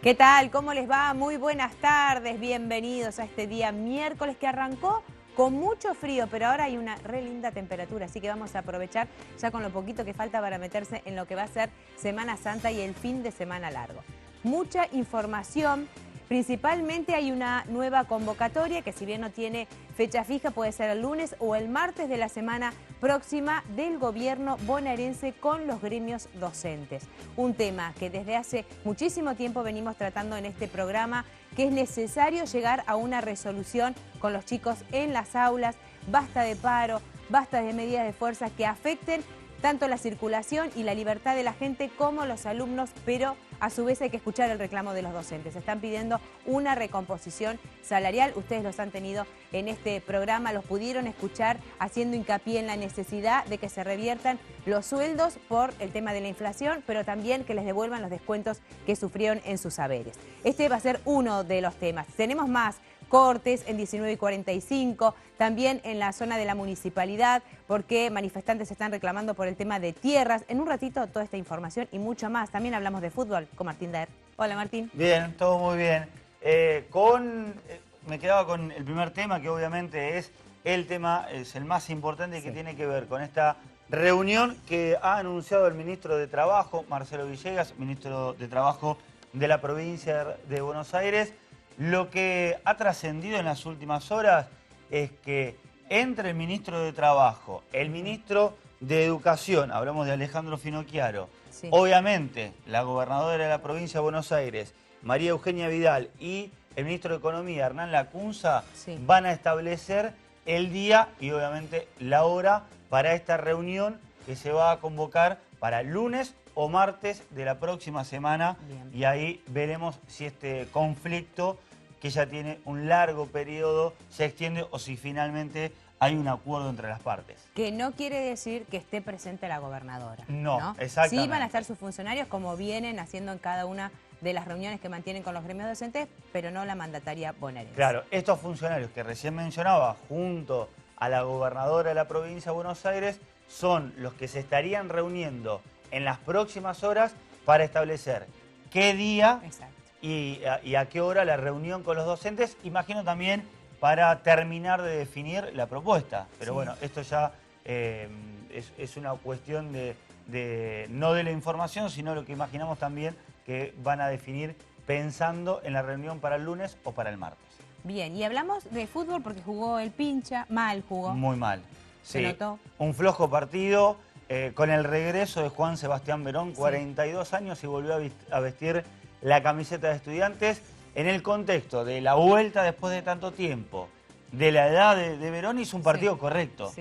¿Qué tal? ¿Cómo les va? Muy buenas tardes, bienvenidos a este día miércoles que arrancó con mucho frío, pero ahora hay una re linda temperatura, así que vamos a aprovechar ya con lo poquito que falta para meterse en lo que va a ser Semana Santa y el fin de semana largo. Mucha información. Principalmente hay una nueva convocatoria que, si bien no tiene fecha fija, puede ser el lunes o el martes de la semana próxima, del gobierno bonaerense con los gremios docentes. Un tema que desde hace muchísimo tiempo venimos tratando en este programa, que es necesario llegar a una resolución con los chicos en las aulas. Basta de paro, basta de medidas de fuerza que afecten tanto la circulación y la libertad de la gente como los alumnos, pero a su vez hay que escuchar el reclamo de los docentes. Están pidiendo una recomposición salarial. Ustedes los han tenido en este programa, los pudieron escuchar haciendo hincapié en la necesidad de que se reviertan los sueldos por el tema de la inflación, pero también que les devuelvan los descuentos que sufrieron en sus haberes. Este va a ser uno de los temas. Tenemos más cortes en 19 y 45, también en la zona de la municipalidad, porque manifestantes están reclamando por el tema de tierras. En un ratito toda esta información y mucho más. También hablamos de fútbol con Martín Daer. Hola, Martín. Bien, todo muy bien. Me quedaba con el primer tema, que obviamente es el más importante, que tiene que ver con esta reunión que ha anunciado el ministro de Trabajo, Marcelo Villegas, ministro de Trabajo de la provincia de Buenos Aires. Lo que ha trascendido en las últimas horas es que entre el ministro de Trabajo, el ministro de Educación, hablamos de Alejandro Finocchiaro, obviamente la gobernadora de la provincia de Buenos Aires, María Eugenia Vidal, y el ministro de Economía, Hernán Lacunza, van a establecer el día y obviamente la hora para esta reunión que se va a convocar para lunes o martes de la próxima semana. Bien. Y ahí veremos si este conflicto, que ya tiene un largo periodo, se extiende o si finalmente hay un acuerdo entre las partes. Que no quiere decir que esté presente la gobernadora. No, exactamente. Sí van a estar sus funcionarios, como vienen haciendo en cada una de las reuniones que mantienen con los gremios docentes, pero no la mandataria bonaerense. Claro, estos funcionarios que recién mencionaba, junto a la gobernadora de la provincia de Buenos Aires, son los que se estarían reuniendo en las próximas horas para establecer qué día y a qué hora la reunión con los docentes. Imagino también para terminar de definir la propuesta. Pero bueno, esto ya es una cuestión no de la información, sino lo que imaginamos también que van a definir pensando en la reunión para el lunes o para el martes. Bien, y hablamos de fútbol porque jugó el Pincha, mal jugó. Muy mal. Se notó. Un flojo partido. Con el regreso de Juan Sebastián Verón, 42 años, y volvió a vestir la camiseta de Estudiantes en el contexto de la vuelta después de tanto tiempo, de la edad de Verón. Hizo un partido correcto.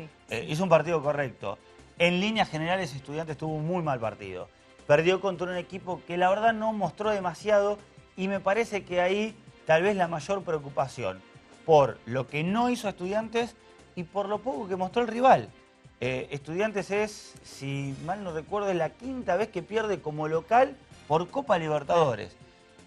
Hizo un partido correcto. En líneas generales, Estudiantes tuvo un muy mal partido. Perdió contra un equipo que la verdad no mostró demasiado, y me parece que ahí tal vez la mayor preocupación por lo que no hizo Estudiantes y por lo poco que mostró el rival. Estudiantes es, si mal no recuerdo, es la quinta vez que pierde como local por Copa Libertadores.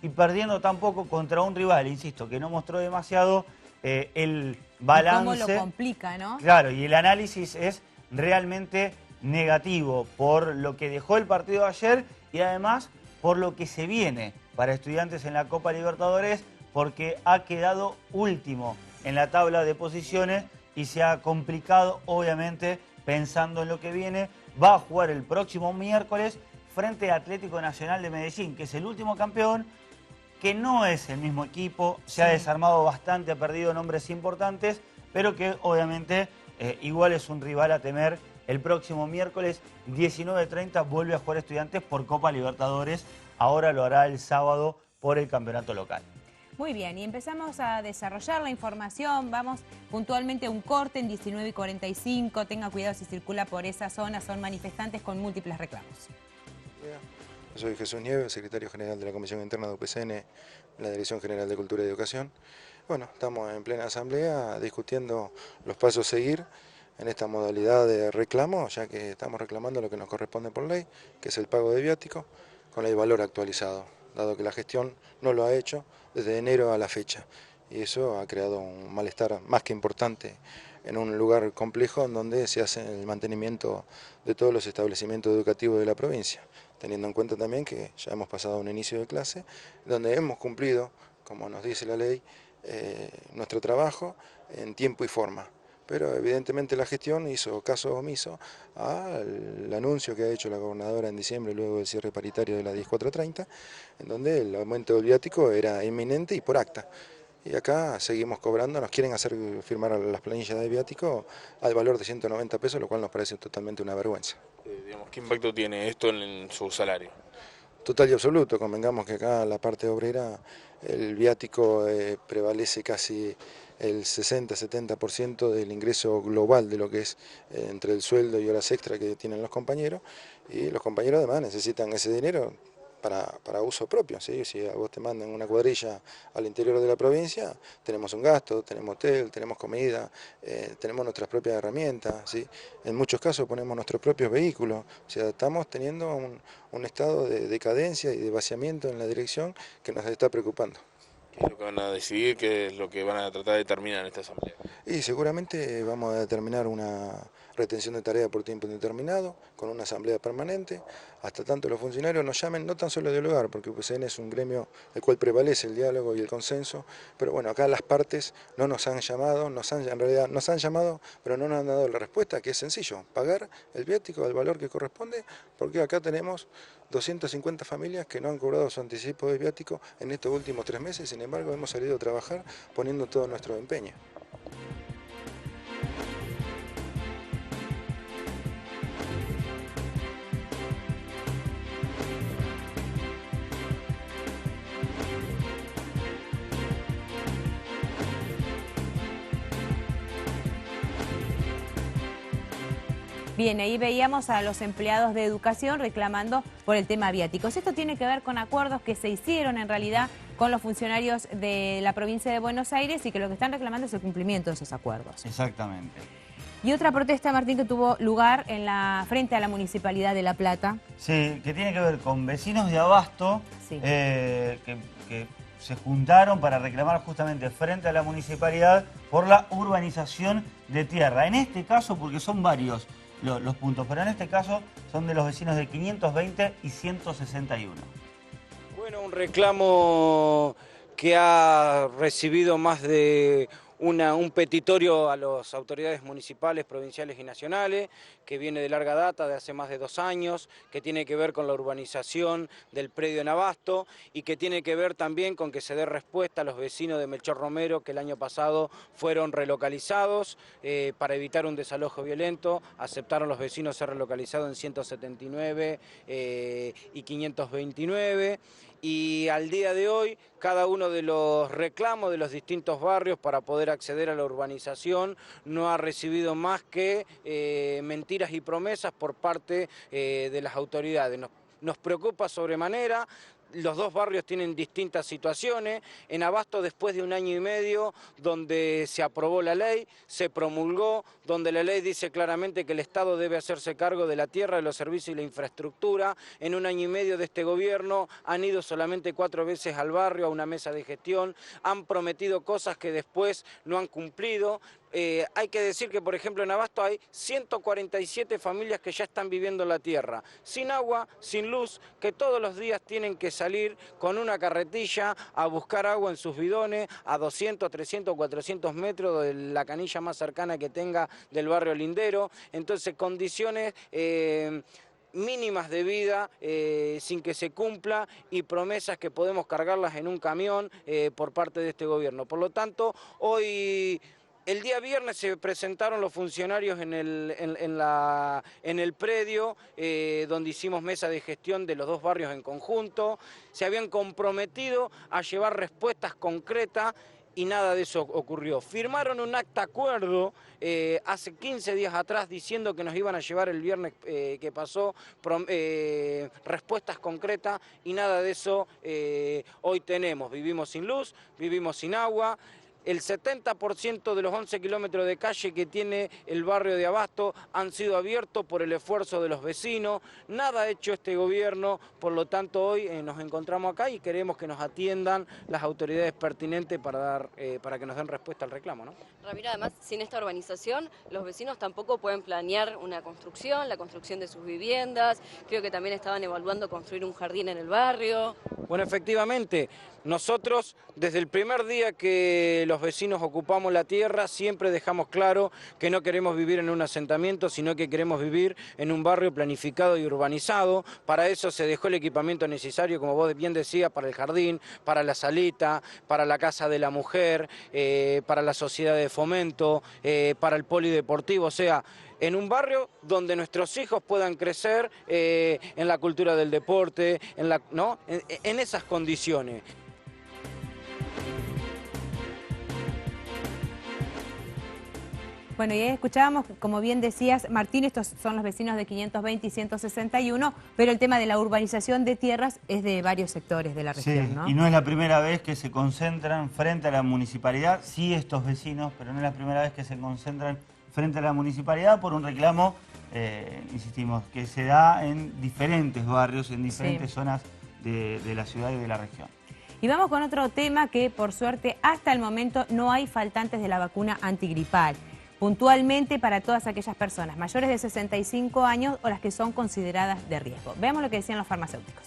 Y perdiendo tan poco contra un rival, insisto, que no mostró demasiado, el balance... Y cómo lo complica, ¿no? Claro, y el análisis es realmente negativo por lo que dejó el partido de ayer y además por lo que se viene para Estudiantes en la Copa Libertadores, porque ha quedado último en la tabla de posiciones y se ha complicado, obviamente, pensando en lo que viene. Va a jugar el próximo miércoles frente a Atlético Nacional de Medellín, que es el último campeón, que no es el mismo equipo, se ha desarmado bastante, ha perdido nombres importantes, pero que obviamente igual es un rival a temer. El próximo miércoles 19:30 vuelve a jugar Estudiantes por Copa Libertadores, ahora lo hará el sábado por el campeonato local. Muy bien, y empezamos a desarrollar la información. Vamos puntualmente a un corte en 19 y 45. Tenga cuidado si circula por esa zona. Son manifestantes con múltiples reclamos. Soy Jesús Nieves, secretario general de la Comisión Interna de UPCN, la Dirección General de Cultura y Educación. Bueno, estamos en plena asamblea discutiendo los pasos a seguir en esta modalidad de reclamo, ya que estamos reclamando lo que nos corresponde por ley, que es el pago de viático, con el valor actualizado, dado que la gestión no lo ha hecho desde enero a la fecha. Y eso ha creado un malestar más que importante en un lugar complejo en donde se hace el mantenimiento de todos los establecimientos educativos de la provincia, teniendo en cuenta también que ya hemos pasado a un inicio de clase, donde hemos cumplido, como nos dice la ley, nuestro trabajo en tiempo y forma. Pero evidentemente la gestión hizo caso omiso al anuncio que ha hecho la gobernadora en diciembre luego del cierre paritario de la 10430, en donde el aumento del viático era inminente y por acta. Y acá seguimos cobrando, nos quieren hacer firmar las planillas de viático al valor de 190 pesos, lo cual nos parece totalmente una vergüenza. Digamos, ¿qué impacto tiene esto en su salario? Total y absoluto, convengamos que acá en la parte obrera el viático prevalece casi el 60-70% del ingreso global de lo que es entre el sueldo y horas extra que tienen los compañeros, y los compañeros además necesitan ese dinero para uso propio, ¿sí? Si a vos te mandan una cuadrilla al interior de la provincia, tenemos un gasto, tenemos hotel, tenemos comida, tenemos nuestras propias herramientas, ¿sí? En muchos casos ponemos nuestros propios vehículos, o sea, estamos teniendo un estado de decadencia y de vaciamiento en la dirección que nos está preocupando. ¿Qué es lo que van a decidir? ¿Qué es lo que van a tratar de determinar en esta asamblea? Y seguramente vamos a determinar una retención de tarea por tiempo indeterminado, con una asamblea permanente, hasta tanto los funcionarios nos llamen, no tan solo a dialogar, porque UPCN es un gremio el cual prevalece el diálogo y el consenso, pero bueno, acá las partes no nos han llamado, en realidad nos han llamado, pero no nos han dado la respuesta, que es sencillo, pagar el viático al valor que corresponde, porque acá tenemos 250 familias que no han cobrado su anticipo de viático en estos últimos 3 meses, sin embargo hemos salido a trabajar poniendo todo nuestro empeño. Bien, ahí veíamos a los empleados de educación reclamando por el tema viáticos. Esto tiene que ver con acuerdos que se hicieron en realidad con los funcionarios de la provincia de Buenos Aires y que lo que están reclamando es el cumplimiento de esos acuerdos. Exactamente. Y otra protesta, Martín, que tuvo lugar frente a la Municipalidad de La Plata. Sí, que tiene que ver con vecinos de Abasto, Sí. que se juntaron para reclamar justamente frente a la municipalidad por la urbanización de tierra. En este caso, porque son varios los puntos, pero en este caso son de los vecinos de 520 y 161. Bueno, un reclamo que ha recibido más de un petitorio a las autoridades municipales, provinciales y nacionales, que viene de larga data, de hace más de 2 años, que tiene que ver con la urbanización del predio en Abasto y que tiene que ver también con que se dé respuesta a los vecinos de Melchor Romero que el año pasado fueron relocalizados para evitar un desalojo violento. Aceptaron los vecinos ser relocalizados en 179 y 529. Y al día de hoy, cada uno de los reclamos de los distintos barrios para poder acceder a la urbanización no ha recibido más que mentiras y promesas por parte de las autoridades. Nos preocupa sobremanera. Los dos barrios tienen distintas situaciones. En Abasto, después de 1 año y medio, donde se aprobó la ley, se promulgó, donde la ley dice claramente que el Estado debe hacerse cargo de la tierra, de los servicios y la infraestructura. En 1 año y medio de este gobierno han ido solamente 4 veces al barrio a una mesa de gestión, han prometido cosas que después no han cumplido. Hay que decir que, por ejemplo, en Abasto hay 147 familias que ya están viviendo en la tierra, sin agua, sin luz, que todos los días tienen que salir con una carretilla a buscar agua en sus bidones a 200, 300, 400 metros de la canilla más cercana que tenga del barrio lindero. Entonces, condiciones mínimas de vida sin que se cumpla y promesas que podemos cargarlas en un camión por parte de este gobierno. Por lo tanto, hoy... El día viernes se presentaron los funcionarios en el predio donde hicimos mesa de gestión de los dos barrios en conjunto. Se habían comprometido a llevar respuestas concretas y nada de eso ocurrió. Firmaron un acta acuerdo hace 15 días atrás diciendo que nos iban a llevar el viernes que pasó respuestas concretas y nada de eso hoy tenemos. Vivimos sin luz, vivimos sin agua. el 70% de los 11 kilómetros de calle que tiene el barrio de Abasto han sido abiertos por el esfuerzo de los vecinos. Nada ha hecho este gobierno, por lo tanto hoy nos encontramos acá y queremos que nos atiendan las autoridades pertinentes para que nos den respuesta al reclamo, ¿no? Ramiro, además, sin esta urbanización, los vecinos tampoco pueden planear una construcción, la construcción de sus viviendas. Creo que también estaban evaluando construir un jardín en el barrio. Bueno, efectivamente, nosotros desde el primer día que los vecinos ocupamos la tierra siempre dejamos claro que no queremos vivir en un asentamiento, sino que queremos vivir en un barrio planificado y urbanizado. Para eso se dejó el equipamiento necesario, como vos bien decías, para el jardín, para la salita, para la casa de la mujer, para la sociedad de fomento, para el polideportivo, o sea, en un barrio donde nuestros hijos puedan crecer en la cultura del deporte, en esas condiciones. Bueno, y ahí escuchábamos, como bien decías, Martín, estos son los vecinos de 520 y 161, pero el tema de la urbanización de tierras es de varios sectores de la región, sí, ¿no? Y no es la primera vez que se concentran frente a la municipalidad, sí estos vecinos, pero no es la primera vez que se concentran frente a la municipalidad por un reclamo, insistimos, que se da en diferentes barrios, en diferentes zonas de la ciudad y de la región. Y vamos con otro tema que, por suerte, hasta el momento no hay faltantes de la vacuna antigripal. Puntualmente para todas aquellas personas mayores de 65 años o las que son consideradas de riesgo. Veamos lo que decían los farmacéuticos.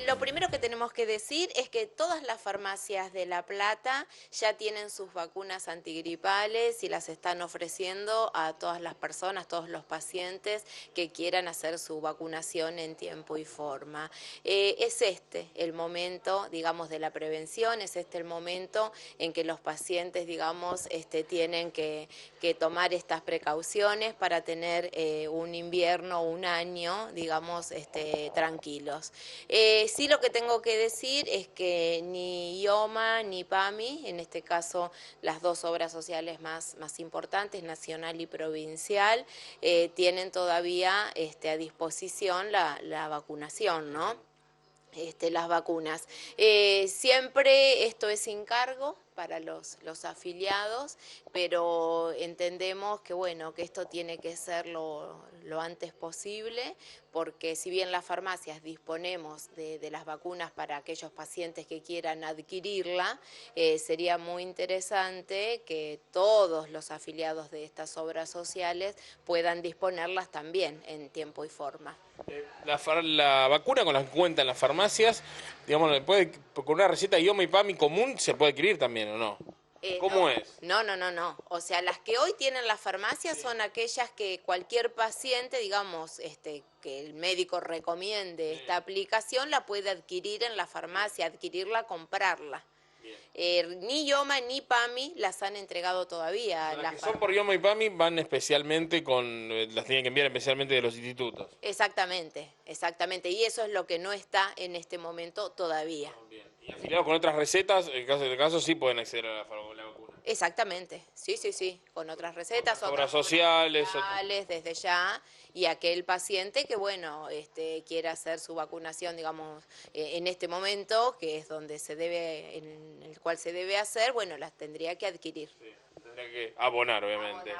Lo primero que tenemos que decir es que todas las farmacias de La Plata ya tienen sus vacunas antigripales y las están ofreciendo a todas las personas, todos los pacientes que quieran hacer su vacunación en tiempo y forma. Es este el momento, digamos, de la prevención, es este el momento en que los pacientes, digamos, tienen que tomar estas precauciones para tener un invierno, un año, digamos, tranquilos. Sí, lo que tengo que decir es que ni IOMA ni PAMI, en este caso las dos obras sociales más importantes, nacional y provincial, tienen todavía a disposición la vacunación, ¿no? Las vacunas. Siempre esto es sin cargo para los afiliados, pero entendemos que bueno, que esto tiene que ser lo antes posible, porque si bien las farmacias disponemos de las vacunas para aquellos pacientes que quieran adquirirla, sería muy interesante que todos los afiliados de estas obras sociales puedan disponerlas también en tiempo y forma. La vacuna con la que cuentan las farmacias, digamos, con una receta IOMA y PAMI común se puede adquirir también, ¿o no? ¿Cómo no, es? No. O sea, las que hoy tienen las farmacias son aquellas que cualquier paciente, digamos, que el médico recomiende esta aplicación, la puede adquirir en la farmacia, adquirirla, comprarla. Ni IOMA ni PAMI las han entregado todavía. Las que son por IOMA y PAMI van especialmente las tienen que enviar especialmente de los institutos. Exactamente. Y eso es lo que no está en este momento todavía. Bien. Y afiliados con otras recetas, en caso sí pueden acceder a la vacuna. Exactamente, sí, con otras recetas, obras sociales, desde ya, y aquel paciente que, bueno, quiera hacer su vacunación, digamos, en este momento, que es donde en el cual se debe hacer, bueno, las tendría que adquirir. Sí, tendría que abonar, obviamente.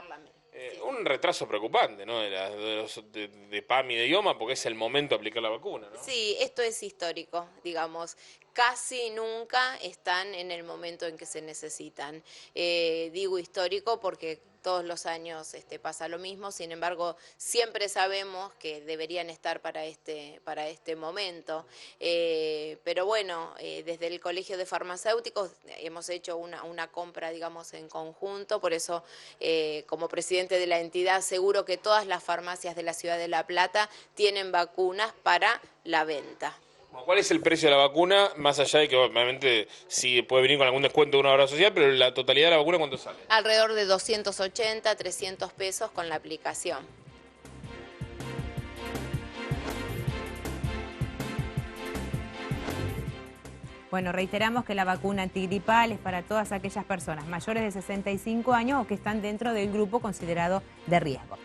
Sí. Un retraso preocupante, ¿no? De PAMI y de IOMA, porque es el momento de aplicar la vacuna, ¿no? Sí, esto es histórico, digamos. Casi nunca están en el momento en que se necesitan. Digo histórico porque todos los años pasa lo mismo, sin embargo, siempre sabemos que deberían estar para este momento. Pero bueno, desde el Colegio de Farmacéuticos hemos hecho una compra, digamos, en conjunto, por eso, como presidente de la entidad, aseguro que todas las farmacias de la ciudad de La Plata tienen vacunas para la venta. ¿Cuál es el precio de la vacuna? Más allá de que obviamente sí puede venir con algún descuento de una obra social, pero la totalidad de la vacuna, ¿cuánto sale? Alrededor de 280, 300 pesos con la aplicación. Bueno, reiteramos que la vacuna antigripal es para todas aquellas personas mayores de 65 años o que están dentro del grupo considerado de riesgo.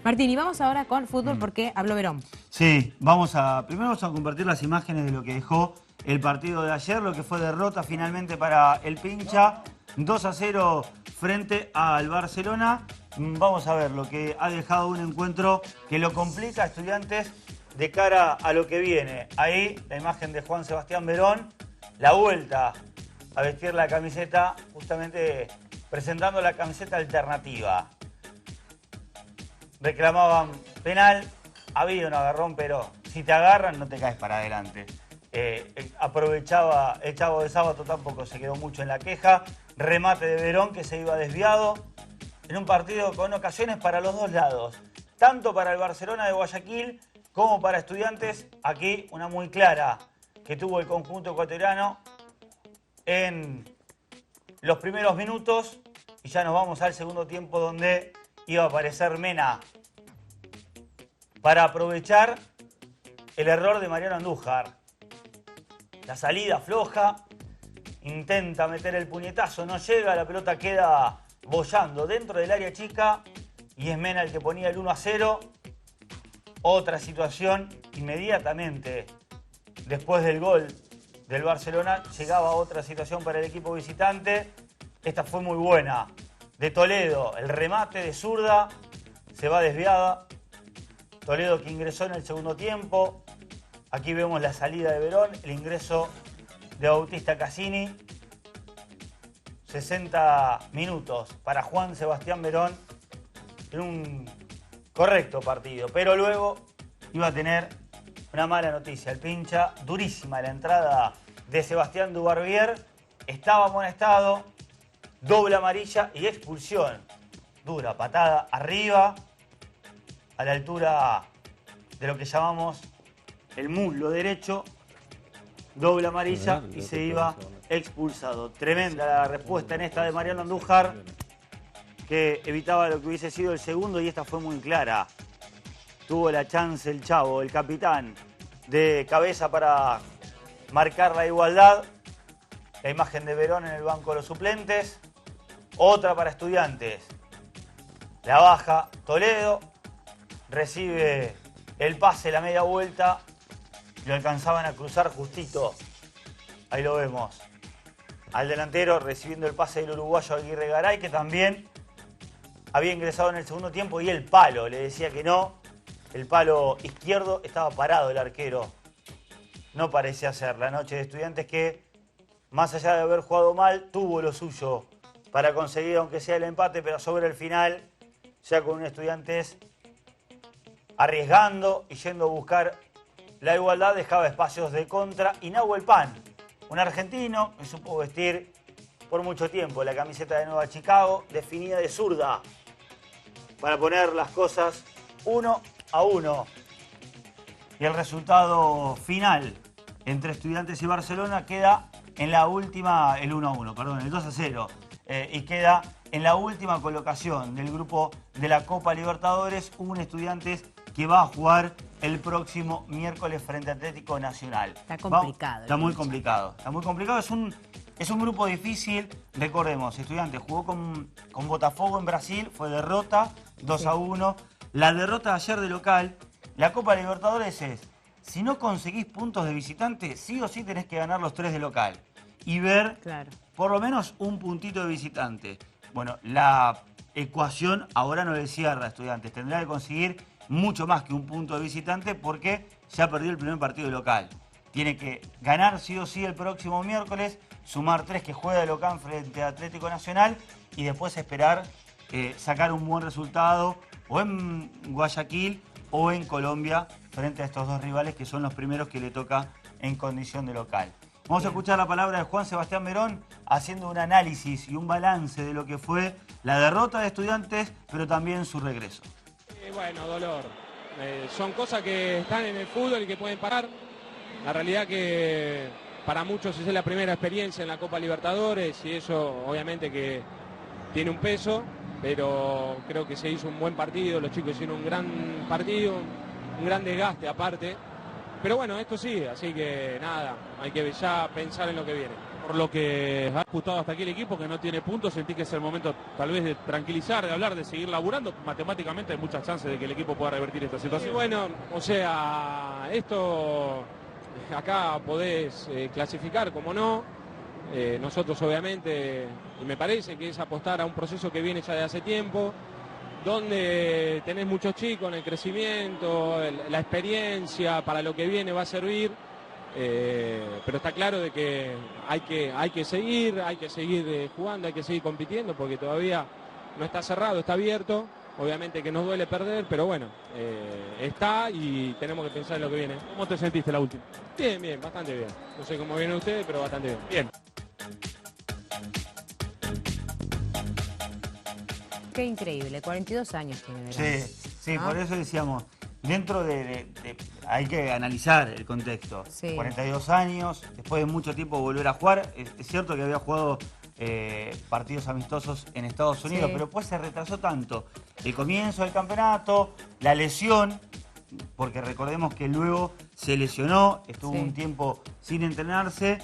Martín, y vamos ahora con fútbol porque habló Verón. Sí, primero vamos a compartir las imágenes de lo que dejó el partido de ayer, lo que fue derrota finalmente para el Pincha. 2-0 frente al Barcelona. Vamos a ver lo que ha dejado un encuentro que lo complica a Estudiantes de cara a lo que viene. Ahí la imagen de Juan Sebastián Verón, la vuelta a vestir la camiseta, justamente presentando la camiseta alternativa. Reclamaban penal, había un agarrón, pero si te agarran no te caes para adelante. Aprovechaba el Chavo de Sábato, tampoco se quedó mucho en la queja. Remate de Verón que se iba desviado en un partido con ocasiones para los dos lados, tanto para el Barcelona de Guayaquil como para Estudiantes. Aquí una muy clara que tuvo el conjunto ecuatoriano en los primeros minutos, y ya nos vamos al segundo tiempo donde iba a aparecer Mena para aprovechar el error de Mariano Andújar. La salida floja, intenta meter el puñetazo, no llega, la pelota queda boyando dentro del área chica y es Mena el que ponía el 1-0. Otra situación, inmediatamente después del gol del Barcelona llegaba otra situación para el equipo visitante. Esta fue muy buena, de Toledo, el remate de zurda, se va desviada. Toledo que ingresó en el segundo tiempo. Aquí vemos la salida de Verón, el ingreso de Bautista Cassini. 60 minutos para Juan Sebastián Verón en un correcto partido. Pero luego iba a tener una mala noticia. El pincha, durísima la entrada de Sebastián Dubarbier. Estaba amonestado, doble amarilla y expulsión. Dura patada arriba, a la altura de lo que llamamos el muslo derecho, doble amarilla y se iba expulsado. Tremenda la respuesta en esta de Mariano Andújar, que evitaba lo que hubiese sido el segundo, y esta fue muy clara. Tuvo la chance el Chavo, el capitán, de cabeza para marcar la igualdad. La imagen de Verón en el banco de los suplentes. Otra para Estudiantes. La baja Toledo, recibe el pase, la media vuelta, lo alcanzaban a cruzar justito. Ahí lo vemos. Al delantero recibiendo el pase del uruguayo Aguirre Garay, que también había ingresado en el segundo tiempo, y el palo, le decía que no. El palo izquierdo, estaba parado el arquero. No parecía ser la noche de Estudiantes, que más allá de haber jugado mal, tuvo lo suyo para conseguir aunque sea el empate, pero sobre el final, ya con un Estudiantes arriesgando y yendo a buscar la igualdad, dejaba espacios de contra. Y Nahuel Pan, un argentino que supo vestir por mucho tiempo la camiseta de Nueva Chicago, definida de zurda, para poner las cosas 1-1. Y el resultado final entre Estudiantes y Barcelona queda en la última, el 1-1, perdón, el 2-0. Y queda en la última colocación del grupo de la Copa Libertadores, un Estudiantes que va a jugar el próximo miércoles frente a Atlético Nacional. Está complicado. Está muy complicado. Está muy complicado. Es un grupo difícil. Recordemos, Estudiantes jugó con Botafogo en Brasil, fue derrota 2-1. La derrota de ayer de local. La Copa Libertadores es, si no conseguís puntos de visitante, sí o sí tenés que ganar los 3 de local. Y ver por lo menos un puntito de visitante. Bueno, la ecuación ahora no le cierra a Estudiantes. Tendrá que conseguir mucho más que un punto de visitante porque ya perdió el primer partido local. Tiene que ganar sí o sí el próximo miércoles, sumar 3 que juega de local frente a Atlético Nacional y después esperar sacar un buen resultado o en Guayaquil o en Colombia frente a estos dos rivales que son los primeros que le toca en condición de local. Vamos a escuchar la palabra de Juan Sebastián Verón haciendo un análisis y un balance de lo que fue la derrota de Estudiantes, pero también su regreso. Bueno, dolor. Son cosas que están en el fútbol y que pueden parar. La realidad que para muchos es la primera experiencia en la Copa Libertadores y eso obviamente que tiene un peso, pero creo que se hizo un buen partido, los chicos hicieron un gran partido, un gran desgaste aparte. Pero bueno, esto sigue, así que nada, hay que ya pensar en lo que viene. Por lo que ha ajustado hasta aquí el equipo, que no tiene puntos, sentí que es el momento tal vez de tranquilizar, de hablar, de seguir laburando. Matemáticamente hay muchas chances de que el equipo pueda revertir esta situación. Y bueno, o sea, esto acá podés clasificar como no, Nosotros obviamente, y me parece que es apostar a un proceso que viene ya de hace tiempo, donde tenés muchos chicos en el crecimiento, la experiencia para lo que viene va a servir, pero está claro de que hay que seguir jugando, hay que seguir compitiendo, porque todavía no está cerrado, está abierto. Obviamente que nos duele perder, pero bueno, está y tenemos que pensar en lo que viene. ¿Cómo te sentiste la última? Bien, bien, bastante bien. No sé cómo vienen ustedes, pero bastante bien. Bien. Qué increíble, 42 años tiene Verón. Sí, ¿No? por eso decíamos, dentro hay que analizar el contexto. Sí. 42 años, después de mucho tiempo volver a jugar. Es cierto que había jugado partidos amistosos en Estados Unidos, Sí. pero después se retrasó tanto el comienzo del campeonato, la lesión, porque recordemos que luego se lesionó, estuvo Sí. un tiempo sin entrenarse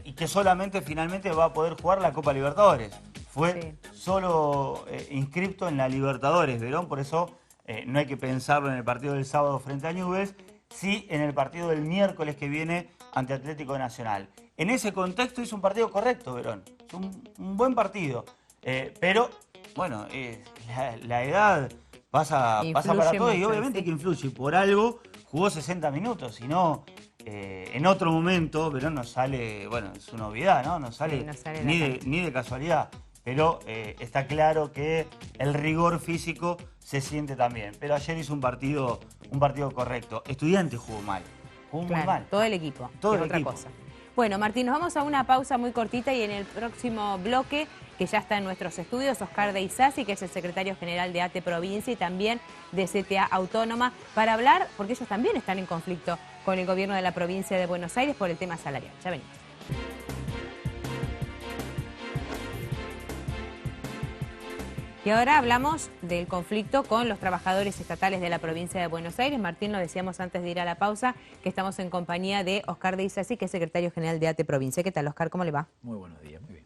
y que solamente finalmente va a poder jugar la Copa Libertadores. Fue solo inscripto en la Libertadores, Verón, por eso no hay que pensarlo en el partido del sábado frente a Newell's, sí en el partido del miércoles que viene ante Atlético Nacional. En ese contexto hizo un partido correcto, Verón, es un buen partido, pero bueno, la edad pasa para todo y mucho, obviamente sí. que influye, por algo jugó 60 minutos, si no... en otro momento, Verón no sale, bueno, es una obviedad, ¿no? No sale, Sí, no sale ni de casualidad. Pero está claro que el rigor físico se siente también. Pero ayer hizo un partido correcto. Estudiantes jugó mal, jugó muy mal. Todo el equipo, Todo que es el otra equipo. cosa. Bueno, Martín, nos vamos a una pausa muy cortita y en el próximo bloque, que ya está en nuestros estudios, Oscar de Isasi, que es el secretario general de ATE Provincia y también de CTA Autónoma, para hablar, porque ellos también están en conflicto con el gobierno de la provincia de Buenos Aires por el tema salarial. Ya venimos. Y ahora hablamos del conflicto con los trabajadores estatales de la provincia de Buenos Aires. Martín, lo decíamos antes de ir a la pausa, que estamos en compañía de Oscar de Isasi, que es secretario general de ATE Provincia. ¿Qué tal, Oscar? ¿Cómo le va? Muy buenos días, muy bien.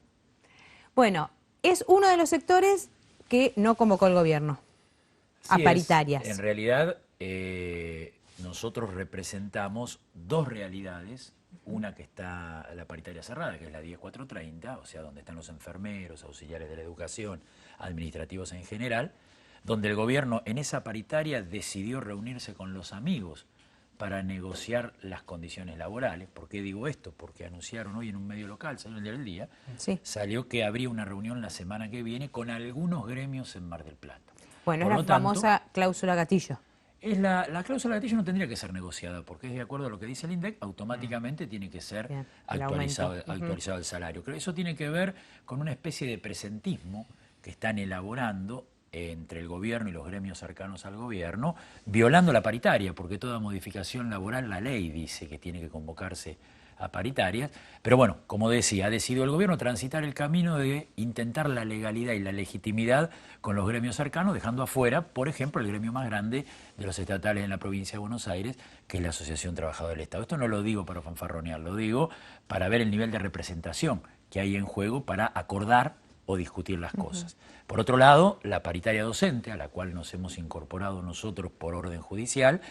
Bueno, es uno de los sectores que no convocó el gobierno a Sí, paritarias. En realidad, nosotros representamos dos realidades. Una que está la paritaria cerrada, que es la 10430, o sea, donde están los enfermeros, auxiliares de la educación, administrativos en general, donde el gobierno en esa paritaria decidió reunirse con los amigos para negociar las condiciones laborales. ¿Por qué digo esto? Porque anunciaron hoy en un medio local, salió el Diario del Día, salió que habría una reunión la semana que viene con algunos gremios en Mar del Plata. Bueno, Por es la lo tanto, famosa cláusula gatillo. la cláusula de gatillo no tendría que ser negociada, porque es de acuerdo a lo que dice el INDEC, automáticamente tiene que ser Bien, actualizado el salario. Creo que eso tiene que ver con una especie de presentismo que están elaborando entre el gobierno y los gremios cercanos al gobierno, violando la paritaria, porque toda modificación laboral, la ley dice que tiene que convocarse a paritarias, pero bueno, como decía, ha decidido el gobierno transitar el camino de intentar la legalidad y la legitimidad con los gremios cercanos, dejando afuera, por ejemplo, el gremio más grande de los estatales en la provincia de Buenos Aires, que es la Asociación Trabajadora del Estado. Esto no lo digo para fanfarronear, lo digo para ver el nivel de representación que hay en juego para acordar o discutir las cosas. Por otro lado, la paritaria docente, a la cual nos hemos incorporado nosotros por orden judicial,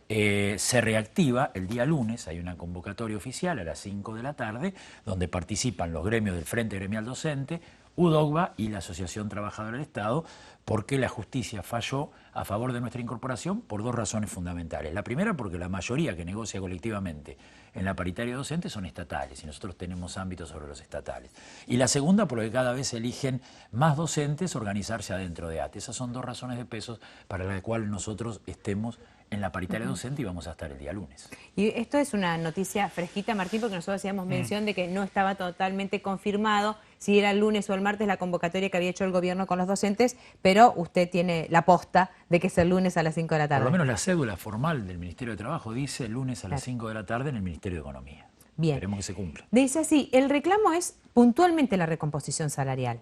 se reactiva el día lunes. Hay una convocatoria oficial a las 5 de la tarde, donde participan los gremios del Frente Gremial Docente, UDOGBA y la Asociación Trabajadora del Estado, porque la justicia falló a favor de nuestra incorporación por dos razones fundamentales. La primera, porque la mayoría que negocia colectivamente en la paritaria docente son estatales y nosotros tenemos ámbitos sobre los estatales. Y la segunda, porque cada vez eligen más docentes organizarse adentro de ATE. Esas son dos razones de peso para las cuales nosotros estemos en la paritaria docente y vamos a estar el día lunes. Y esto es una noticia fresquita, Martín, porque nosotros hacíamos mención de que no estaba totalmente confirmado si era el lunes o el martes la convocatoria que había hecho el gobierno con los docentes, pero usted tiene la posta de que es el lunes a las 5 de la tarde. Por lo menos la cédula formal del Ministerio de Trabajo dice el lunes a las 5 de la tarde en el Ministerio de Economía. Bien. Esperemos que se cumpla. Dice así, el reclamo es puntualmente la recomposición salarial.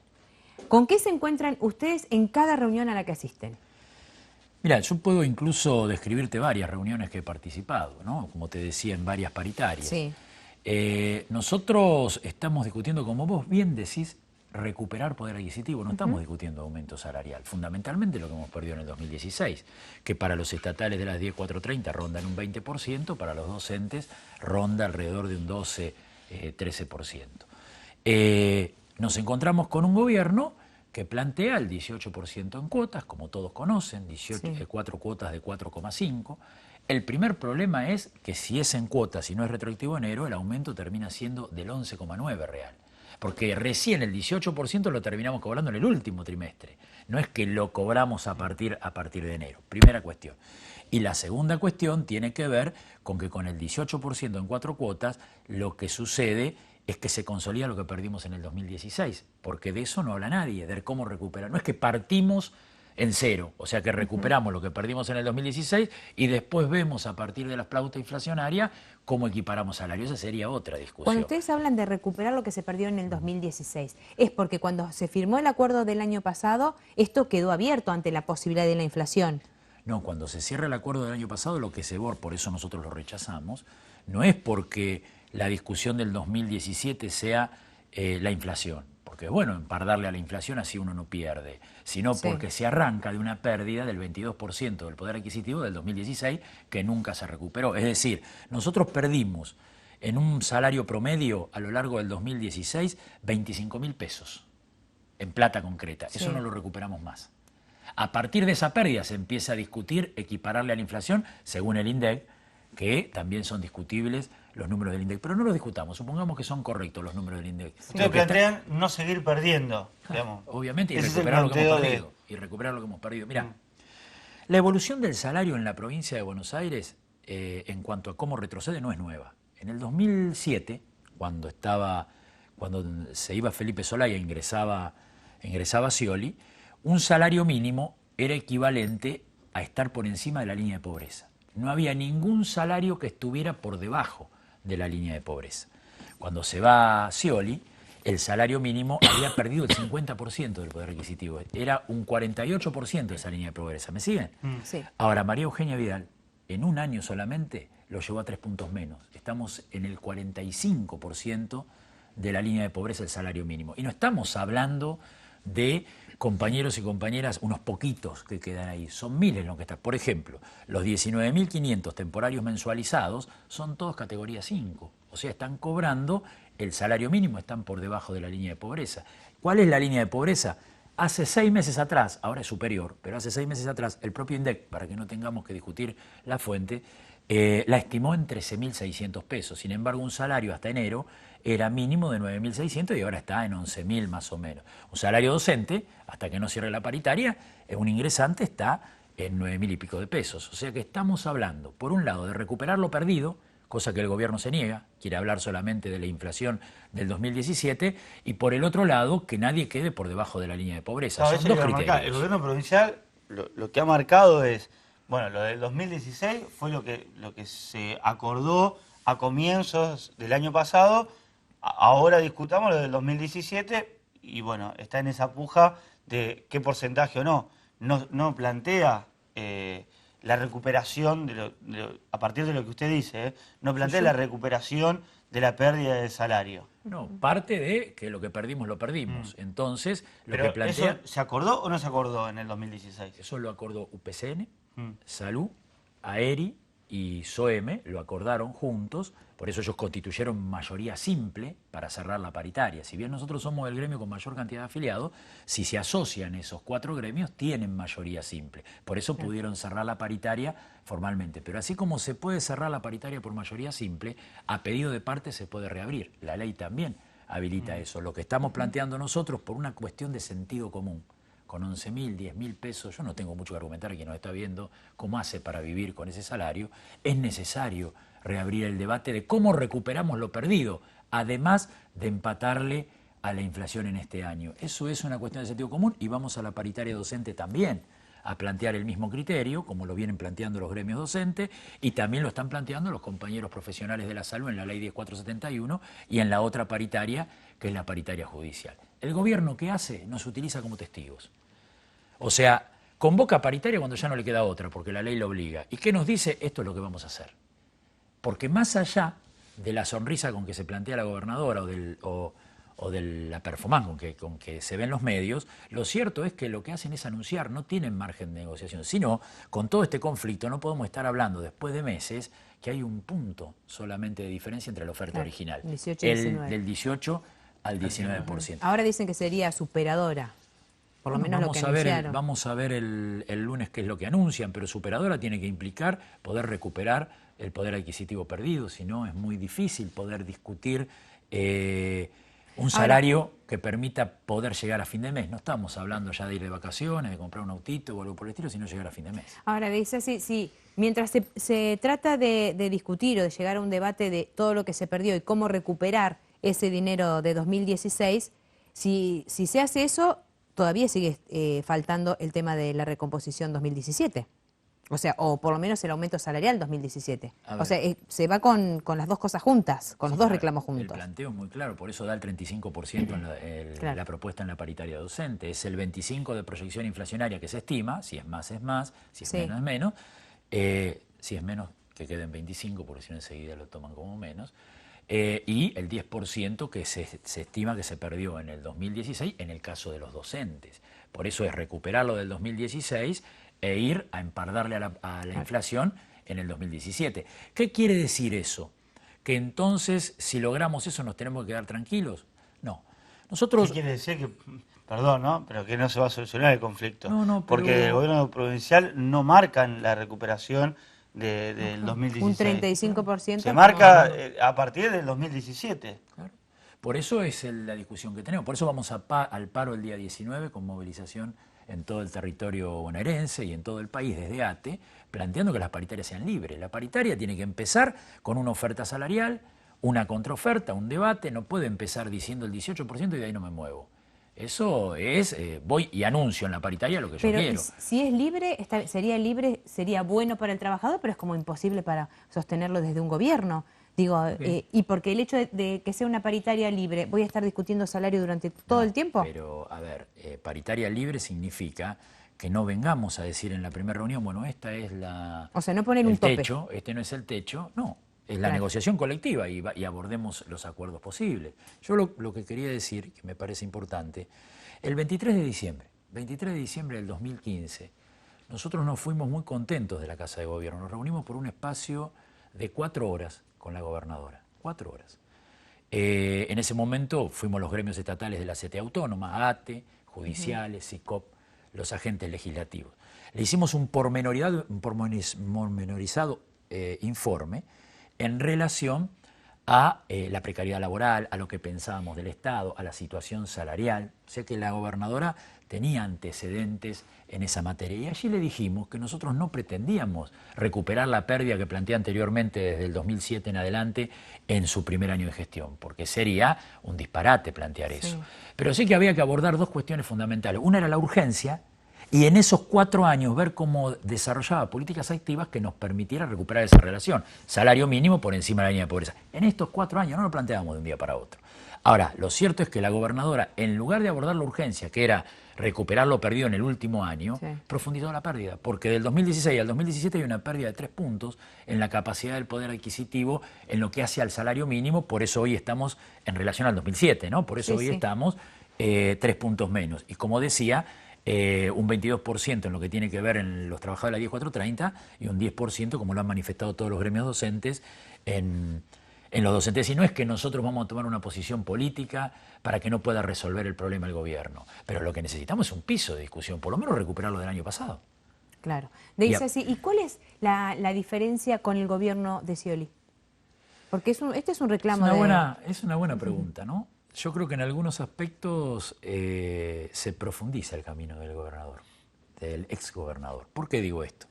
¿Con qué se encuentran ustedes en cada reunión a la que asisten? Mira, yo puedo incluso describirte varias reuniones que he participado, ¿no? Como te decía, en varias paritarias. Sí. Nosotros estamos discutiendo, como vos bien decís, recuperar poder adquisitivo. No estamos discutiendo aumento salarial. Fundamentalmente lo que hemos perdido en el 2016, que para los estatales de las 10430 rondan un 20%, para los docentes ronda alrededor de un 12-13%. nos encontramos con un gobierno que plantea el 18% en cuotas, como todos conocen, 4 cuotas de 4,5. El primer problema es que si es en cuotas y no es retroactivo enero, el aumento termina siendo del 11,9 real. Porque recién el 18% lo terminamos cobrando en el último trimestre. No es que lo cobramos a partir de enero. Primera cuestión. Y la segunda cuestión tiene que ver con que con el 18% en 4 cuotas, lo que sucede es que se consolida lo que perdimos en el 2016, porque de eso no habla nadie, de cómo recuperar. No es que partimos en cero, o sea que recuperamos lo que perdimos en el 2016 y después vemos a partir de la flauta inflacionaria cómo equiparamos salarios. Esa sería otra discusión. Cuando ustedes hablan de recuperar lo que se perdió en el 2016, es porque cuando se firmó el acuerdo del año pasado, esto quedó abierto ante la posibilidad de la inflación. No, cuando se cierra el acuerdo del año pasado, lo que se borra, por eso nosotros lo rechazamos, no es porque la discusión del 2017 sea la inflación, porque es bueno empardarle a la inflación, así uno no pierde, sino porque se arranca de una pérdida del 22% del poder adquisitivo del 2016 que nunca se recuperó. Es decir, nosotros perdimos en un salario promedio a lo largo del 2016 25.000 pesos en plata concreta. Eso no lo recuperamos más. A partir de esa pérdida se empieza a discutir equipararle a la inflación según el INDEC, que también son discutibles los números del INDEC. Pero no los discutamos, supongamos que son correctos los números del INDEC. Ustedes plantean no seguir perdiendo, digamos. Obviamente, y recuperar lo que hemos perdido. Y recuperar lo que hemos perdido. Mirá, la evolución del salario en la provincia de Buenos Aires, en cuanto a cómo retrocede, no es nueva. En el 2007, cuando se iba Felipe Solá y ingresaba Scioli, un salario mínimo era equivalente a estar por encima de la línea de pobreza. No había ningún salario que estuviera por debajo de la línea de pobreza. Cuando se va Scioli, el salario mínimo había perdido el 50% del poder adquisitivo. Era un 48% de esa línea de pobreza. ¿Me siguen? Sí. Ahora, María Eugenia Vidal, en un año solamente, lo llevó a 3 puntos menos. Estamos en el 45% de la línea de pobreza del salario mínimo. Y no estamos hablando de compañeros y compañeras, unos poquitos que quedan ahí, son miles los que están. Por ejemplo, los 19.500 temporarios mensualizados son todos categoría 5, o sea, están cobrando el salario mínimo, están por debajo de la línea de pobreza. ¿Cuál es la línea de pobreza? Hace 6 meses atrás, ahora es superior, pero hace 6 meses atrás, el propio INDEC, para que no tengamos que discutir la fuente, la estimó en 13.600 pesos. Sin embargo, un salario hasta enero era mínimo de 9.600 y ahora está en 11.000 más o menos. Un salario docente, hasta que no cierre la paritaria, un ingresante está en 9.000 y pico de pesos. O sea que estamos hablando, por un lado, de recuperar lo perdido, cosa que el gobierno se niega, quiere hablar solamente de la inflación del 2017, y por el otro lado, que nadie quede por debajo de la línea de pobreza. Son dos criterios. El gobierno provincial lo que ha marcado es, bueno, lo del 2016 fue lo que se acordó a comienzos del año pasado. Ahora discutamos lo del 2017 y bueno, está en esa puja de qué porcentaje o no. No plantea la recuperación, a partir de lo que usted dice, no plantea la recuperación de la pérdida de salario. No, parte de que lo que perdimos lo perdimos. Entonces, lo Pero que plantea... ¿eso se acordó o no se acordó en el 2016? Eso lo acordó UPCN, Salud, AERI y SOEM, lo acordaron juntos, por eso ellos constituyeron mayoría simple para cerrar la paritaria. Si bien nosotros somos el gremio con mayor cantidad de afiliados, si se asocian esos 4 gremios, tienen mayoría simple. Por eso pudieron cerrar la paritaria formalmente. Pero así como se puede cerrar la paritaria por mayoría simple, a pedido de parte se puede reabrir. La ley también habilita eso. Lo que estamos planteando nosotros por una cuestión de sentido común, con 11.000, 10.000 pesos, yo no tengo mucho que argumentar a quien nos está viendo cómo hace para vivir con ese salario, es necesario reabrir el debate de cómo recuperamos lo perdido, además de empatarle a la inflación en este año. Eso es una cuestión de sentido común y vamos a la paritaria docente también a plantear el mismo criterio, como lo vienen planteando los gremios docentes, y también lo están planteando los compañeros profesionales de la salud en la ley 10471 y en la otra paritaria, que es la paritaria judicial. El gobierno, ¿qué hace? Nos utiliza como testigos. O sea, convoca paritaria cuando ya no le queda otra, porque la ley lo obliga. ¿Y qué nos dice? Esto es lo que vamos a hacer. Porque más allá de la sonrisa con que se plantea la gobernadora o de la performance con que se ven los medios, lo cierto es que lo que hacen es anunciar, no tienen margen de negociación. Sino, con todo este conflicto no podemos estar hablando después de meses que hay un punto solamente de diferencia entre la oferta original. 18 y 19. Del 18 al 19%. Ahora dicen que sería superadora. Por lo menos lo que anunciaron. Vamos a ver el lunes qué es lo que anuncian, pero superadora tiene que implicar poder recuperar el poder adquisitivo perdido, si no es muy difícil poder discutir un salario que permita poder llegar a fin de mes. No estamos hablando ya de ir de vacaciones, de comprar un autito o algo por el estilo, sino llegar a fin de mes. Ahora, dice sí, mientras se trata de discutir o de llegar a un debate de todo lo que se perdió y cómo recuperar ese dinero de 2016, si se hace eso, todavía sigue faltando el tema de la recomposición 2017. O sea, o por lo menos el aumento salarial 2017. O sea, se va con las dos cosas juntas, con los dos reclamos juntos. El planteo es muy claro, por eso da el 35% en la propuesta en la paritaria docente. Es el 25% de proyección inflacionaria que se estima, si es más es más, si es menos es menos. Si es menos, que queden 25%, porque si no enseguida lo toman como menos. Y el 10% que se estima que se perdió en el 2016 en el caso de los docentes. Por eso es recuperarlo del 2016 e ir a empardarle a la inflación en el 2017. ¿Qué quiere decir eso? ¿Que entonces, si logramos eso, nos tenemos que quedar tranquilos? No. Nosotros... ¿Qué quiere decir? Que, perdón, ¿no? Pero que no se va a solucionar el conflicto. No, porque el gobierno provincial no marca la recuperación del 2016. Un 35%. Se marca a partir del 2017. Claro. Por eso es la discusión que tenemos. Por eso vamos al paro el día 19 con movilización en todo el territorio bonaerense y en todo el país desde ATE, planteando que las paritarias sean libres. La paritaria tiene que empezar con una oferta salarial, una contraoferta, un debate. No puede empezar diciendo el 18% y de ahí no me muevo. Eso es, voy y anuncio en la paritaria lo que yo quiero. Si es libre, sería bueno para el trabajador, pero es como imposible para sostenerlo desde un gobierno. Digo, y porque el hecho de que sea una paritaria libre, ¿voy a estar discutiendo salario durante todo el tiempo? Pero, a ver, paritaria libre significa que no vengamos a decir en la primera reunión, bueno, esta es la... O sea, no poner un tope. Techo, este no es el techo, no. Es la negociación colectiva y abordemos los acuerdos posibles. Yo lo que quería decir, que me parece importante, el 23 de diciembre del 2015, nosotros nos fuimos muy contentos de la Casa de Gobierno. Nos reunimos por un espacio de 4 horas con la gobernadora. 4 horas. En ese momento fuimos los gremios estatales de la CTA Autónoma, ATE, judiciales, SICOP, los agentes legislativos. Le hicimos un pormenorizado informe en relación a la precariedad laboral, a lo que pensábamos del Estado, a la situación salarial. O sea que la gobernadora tenía antecedentes en esa materia. Y allí le dijimos que nosotros no pretendíamos recuperar la pérdida que planteé anteriormente desde el 2007 en adelante en su primer año de gestión, porque sería un disparate plantear eso. Sí. Pero sí que había que abordar 2 cuestiones fundamentales. Una era la urgencia, y en esos 4 años ver cómo desarrollaba políticas activas que nos permitiera recuperar esa relación. Salario mínimo por encima de la línea de pobreza. En estos 4 años no lo planteábamos de un día para otro. Ahora, lo cierto es que la gobernadora, en lugar de abordar la urgencia, que era recuperar lo perdido en el último año, profundizó la pérdida, porque del 2016 al 2017 hay una pérdida de 3 puntos en la capacidad del poder adquisitivo en lo que hace al salario mínimo. Por eso hoy estamos en relación al 2007, ¿no? Por eso hoy estamos 3 puntos menos. Y como decía, un 22% en lo que tiene que ver en los trabajadores de la 10430 y un 10%, como lo han manifestado todos los gremios docentes, en los docentes. Y no es que nosotros vamos a tomar una posición política para que no pueda resolver el problema el gobierno, pero lo que necesitamos es un piso de discusión, por lo menos recuperarlo del año pasado. Claro. ¿Y cuál es la diferencia con el gobierno de Scioli? Porque este es un reclamo Es una buena pregunta, ¿no? Yo creo que en algunos aspectos se profundiza el camino del gobernador, del exgobernador. ¿Por qué digo esto?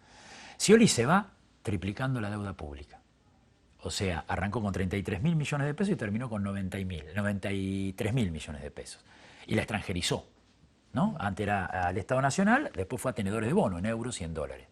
Scioli se va triplicando la deuda pública. O sea, arrancó con 33.000 millones de pesos y terminó con 93.000 millones de pesos. Y la extranjerizó, ¿no? Antes era al Estado Nacional, después fue a tenedores de bono, en euros y en dólares.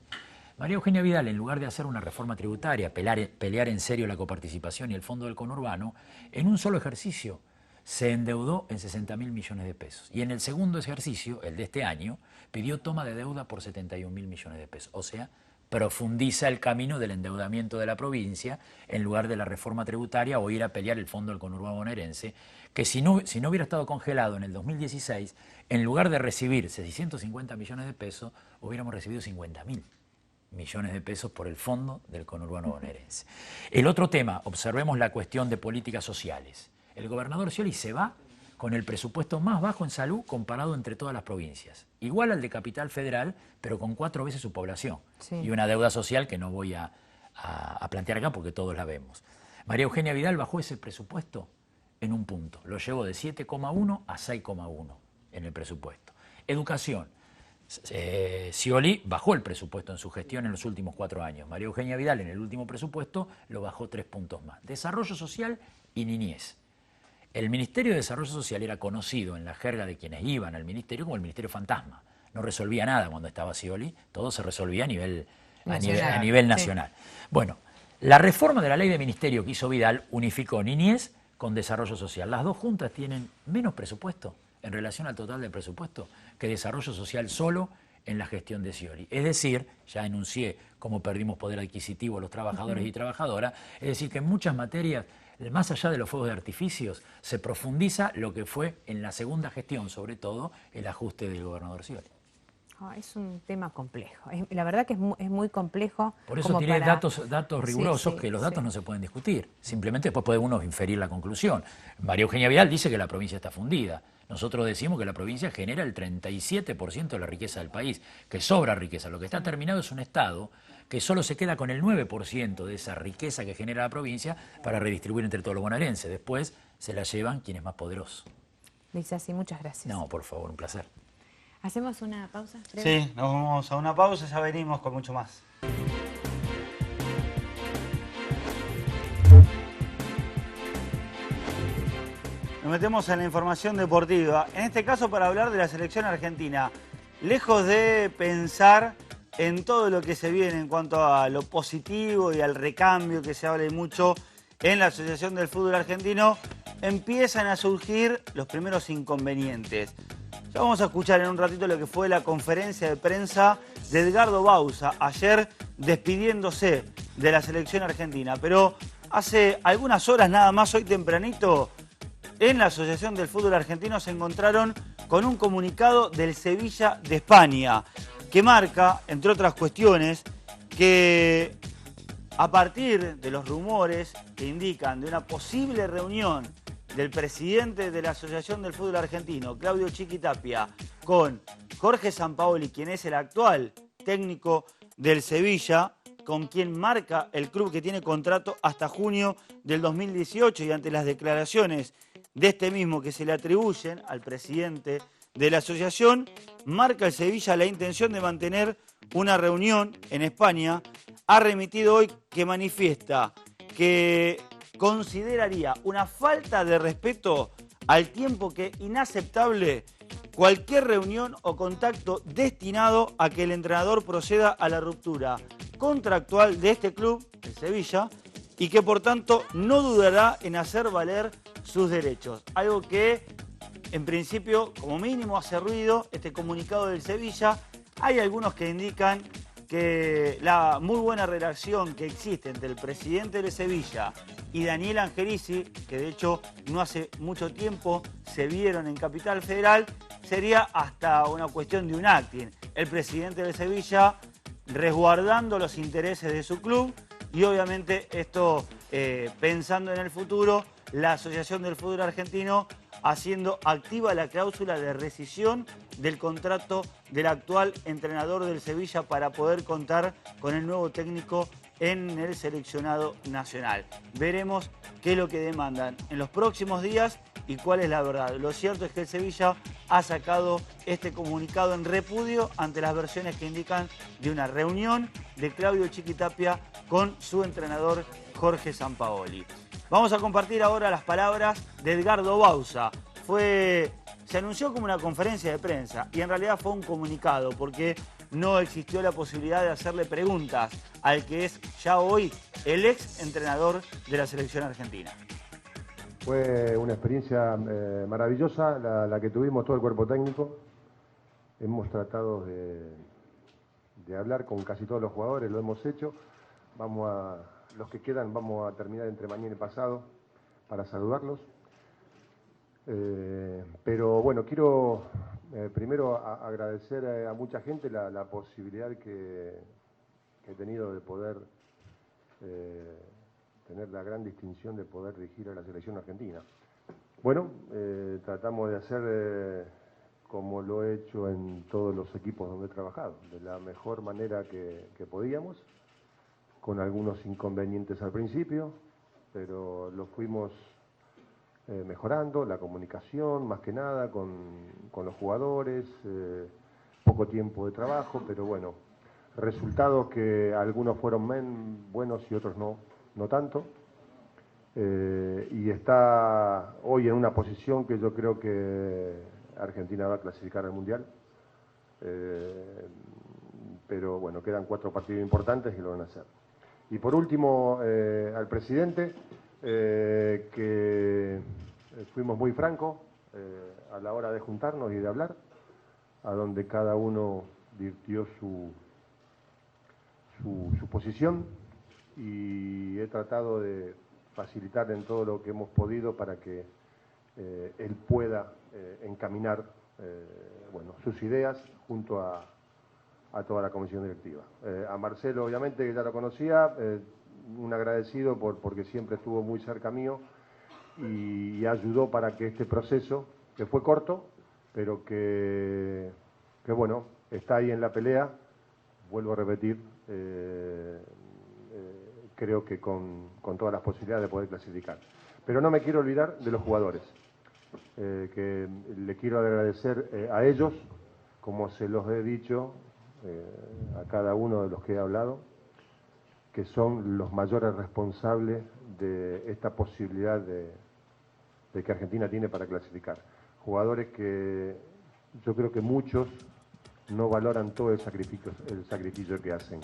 María Eugenia Vidal, en lugar de hacer una reforma tributaria, pelear en serio la coparticipación y el fondo del conurbano, en un solo ejercicio se endeudó en 60.000 millones de pesos. Y en el segundo ejercicio, el de este año, pidió toma de deuda por 71.000 millones de pesos. O sea, profundiza el camino del endeudamiento de la provincia en lugar de la reforma tributaria o ir a pelear el fondo del conurbano bonaerense, que si no hubiera estado congelado en el 2016, en lugar de recibir 650 millones de pesos, hubiéramos recibido 50.000 millones de pesos por el fondo del conurbano bonaerense. El otro tema, observemos la cuestión de políticas sociales. El gobernador Scioli se va con el presupuesto más bajo en salud comparado entre todas las provincias. Igual al de Capital Federal, pero con 4 veces su población. Sí. Y una deuda social que no voy a plantear acá porque todos la vemos. María Eugenia Vidal bajó ese presupuesto en un punto. Lo llevó de 7,1 a 6,1 en el presupuesto. Educación. Scioli bajó el presupuesto en su gestión en los últimos 4 años. María Eugenia Vidal en el último presupuesto lo bajó 3 puntos más. Desarrollo social y niñez. El Ministerio de Desarrollo Social era conocido en la jerga de quienes iban al ministerio como el Ministerio Fantasma. No resolvía nada cuando estaba Scioli, todo se resolvía a nivel nacional. Sí. Bueno, la reforma de la ley de ministerio que hizo Vidal unificó niñez con desarrollo social. Las dos juntas tienen menos presupuesto en relación al total del presupuesto que desarrollo social solo en la gestión de Scioli. Es decir, ya enuncié cómo perdimos poder adquisitivo los trabajadores y trabajadoras, es decir, que en muchas materias, más allá de los fuegos de artificios, se profundiza lo que fue en la segunda gestión, sobre todo, el ajuste del gobernador Scioli. Es un tema complejo. La verdad que es muy complejo. Por eso tiene datos rigurosos que los datos no se pueden discutir. Simplemente después puede uno inferir la conclusión. María Eugenia Vidal dice que la provincia está fundida. Nosotros decimos que la provincia genera el 37% de la riqueza del país, que sobra riqueza. Lo que está terminado es un Estado que solo se queda con el 9% de esa riqueza que genera la provincia para redistribuir entre todos los bonaerenses. Después se la llevan quienes más poderosos. Lisa, sí, muchas gracias. No, por favor, un placer. ¿Hacemos una pausa? Sí, nos vamos a una pausa, ya venimos con mucho más. Nos metemos en la información deportiva, en este caso para hablar de la selección argentina. Lejos de pensar en todo lo que se viene en cuanto a lo positivo y al recambio que se habla mucho en la Asociación del Fútbol Argentino, empiezan a surgir los primeros inconvenientes. Ya vamos a escuchar en un ratito lo que fue la conferencia de prensa de Edgardo Bauza, ayer despidiéndose de la selección argentina. Pero hace algunas horas nada más, hoy tempranito, en la Asociación del Fútbol Argentino se encontraron con un comunicado del Sevilla de España, que marca, entre otras cuestiones, que a partir de los rumores que indican de una posible reunión del presidente de la Asociación del Fútbol Argentino, Claudio Chiquitapia, con Jorge Sampaoli, quien es el actual técnico del Sevilla, con quien marca el club que tiene contrato hasta junio del 2018, y ante las declaraciones de este mismo que se le atribuyen al presidente de la asociación, marca el Sevilla la intención de mantener una reunión en España. Ha remitido hoy que manifiesta que consideraría una falta de respeto al tiempo que inaceptable cualquier reunión o contacto destinado a que el entrenador proceda a la ruptura contractual de este club, el Sevilla, y que por tanto no dudará en hacer valer sus derechos. Algo que en principio como mínimo hace ruido este comunicado del Sevilla. Hay algunos que indican que la muy buena relación que existe entre el presidente de Sevilla y Daniel Angelici, que de hecho no hace mucho tiempo se vieron en Capital Federal, sería hasta una cuestión de un acting. El presidente de Sevilla resguardando los intereses de su club y obviamente esto pensando en el futuro, la Asociación del Fútbol Argentino haciendo activa la cláusula de rescisión del contrato del actual entrenador del Sevilla para poder contar con el nuevo técnico en el seleccionado nacional. Veremos qué es lo que demandan en los próximos días y cuál es la verdad. Lo cierto es que el Sevilla ha sacado este comunicado en repudio ante las versiones que indican de una reunión de Claudio Chiquitapia con su entrenador Jorge Sampaoli. Vamos a compartir ahora las palabras de Edgardo Bauza. Se anunció como una conferencia de prensa y en realidad fue un comunicado porque no existió la posibilidad de hacerle preguntas al que es ya hoy el ex entrenador de la selección argentina. Fue una experiencia maravillosa la que tuvimos todo el cuerpo técnico. Hemos tratado de hablar con casi todos los jugadores, lo hemos hecho. Los que quedan vamos a terminar entre mañana y pasado para saludarlos. Pero bueno, quiero primero agradecer a mucha gente la posibilidad que he tenido de poder tener la gran distinción de poder dirigir a la selección argentina. Bueno, tratamos de hacer como lo he hecho en todos los equipos donde he trabajado, de la mejor manera que podíamos, con algunos inconvenientes al principio, pero lo fuimos mejorando, la comunicación más que nada con los jugadores, poco tiempo de trabajo, pero bueno, resultados que algunos fueron buenos y otros no tanto. Y está hoy en una posición que yo creo que Argentina va a clasificar al Mundial. Pero bueno, quedan 4 partidos importantes y lo van a hacer. Y por último, al presidente, que fuimos muy francos a la hora de juntarnos y de hablar, a donde cada uno virtió su posición, y he tratado de facilitar en todo lo que hemos podido para que él pueda encaminar bueno, sus ideas junto a toda la comisión directiva. A Marcelo, obviamente, que ya lo conocía, un agradecido porque siempre estuvo muy cerca mío y ayudó para que este proceso, que fue corto, pero que bueno, está ahí en la pelea, vuelvo a repetir, creo que con todas las posibilidades de poder clasificar. Pero no me quiero olvidar de los jugadores, que le quiero agradecer a ellos, como se los he dicho a cada uno de los que he hablado, que son los mayores responsables de esta posibilidad de que Argentina tiene para clasificar. Jugadores que yo creo que muchos no valoran todo el sacrificio que hacen.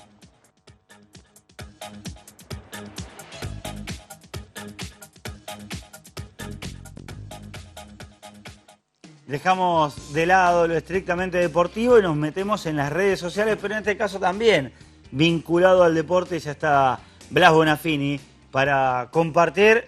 Dejamos de lado lo estrictamente deportivo y nos metemos en las redes sociales, pero en este caso también vinculado al deporte. Ya está Blas Bonafini para compartir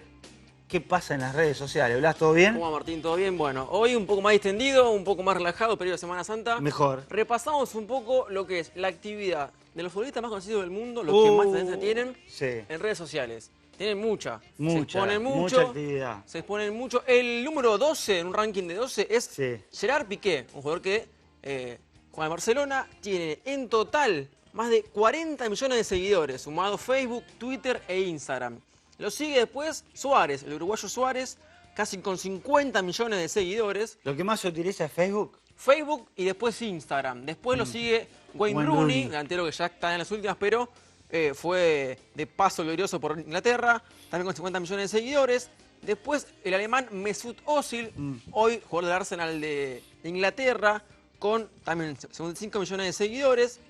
qué pasa en las redes sociales. Blas, ¿todo bien? ¿Cómo va, Martín? ¿Todo bien? Bueno, hoy un poco más distendido, un poco más relajado, periodo de Semana Santa. Mejor. Repasamos un poco lo que es la actividad de los futbolistas más conocidos del mundo, los que más tendencia tienen en redes sociales. Tienen mucha. Se exponen mucho. Mucha actividad. Se exponen mucho. El número 12, en un ranking de 12, es Gerard Piqué, un jugador que juega en Barcelona. Tiene en total más de 40 millones de seguidores, sumado Facebook, Twitter e Instagram. Lo sigue después Suárez, el uruguayo Suárez, casi con 50 millones de seguidores. ¿Lo que más se utiliza es Facebook? Facebook y después Instagram. Después lo sigue Wayne Rooney, delantero que ya está en las últimas, pero fue de paso glorioso por Inglaterra, también con 50 millones de seguidores. Después el alemán Mesut Özil, hoy jugador del Arsenal de Inglaterra, con también 55 millones de seguidores.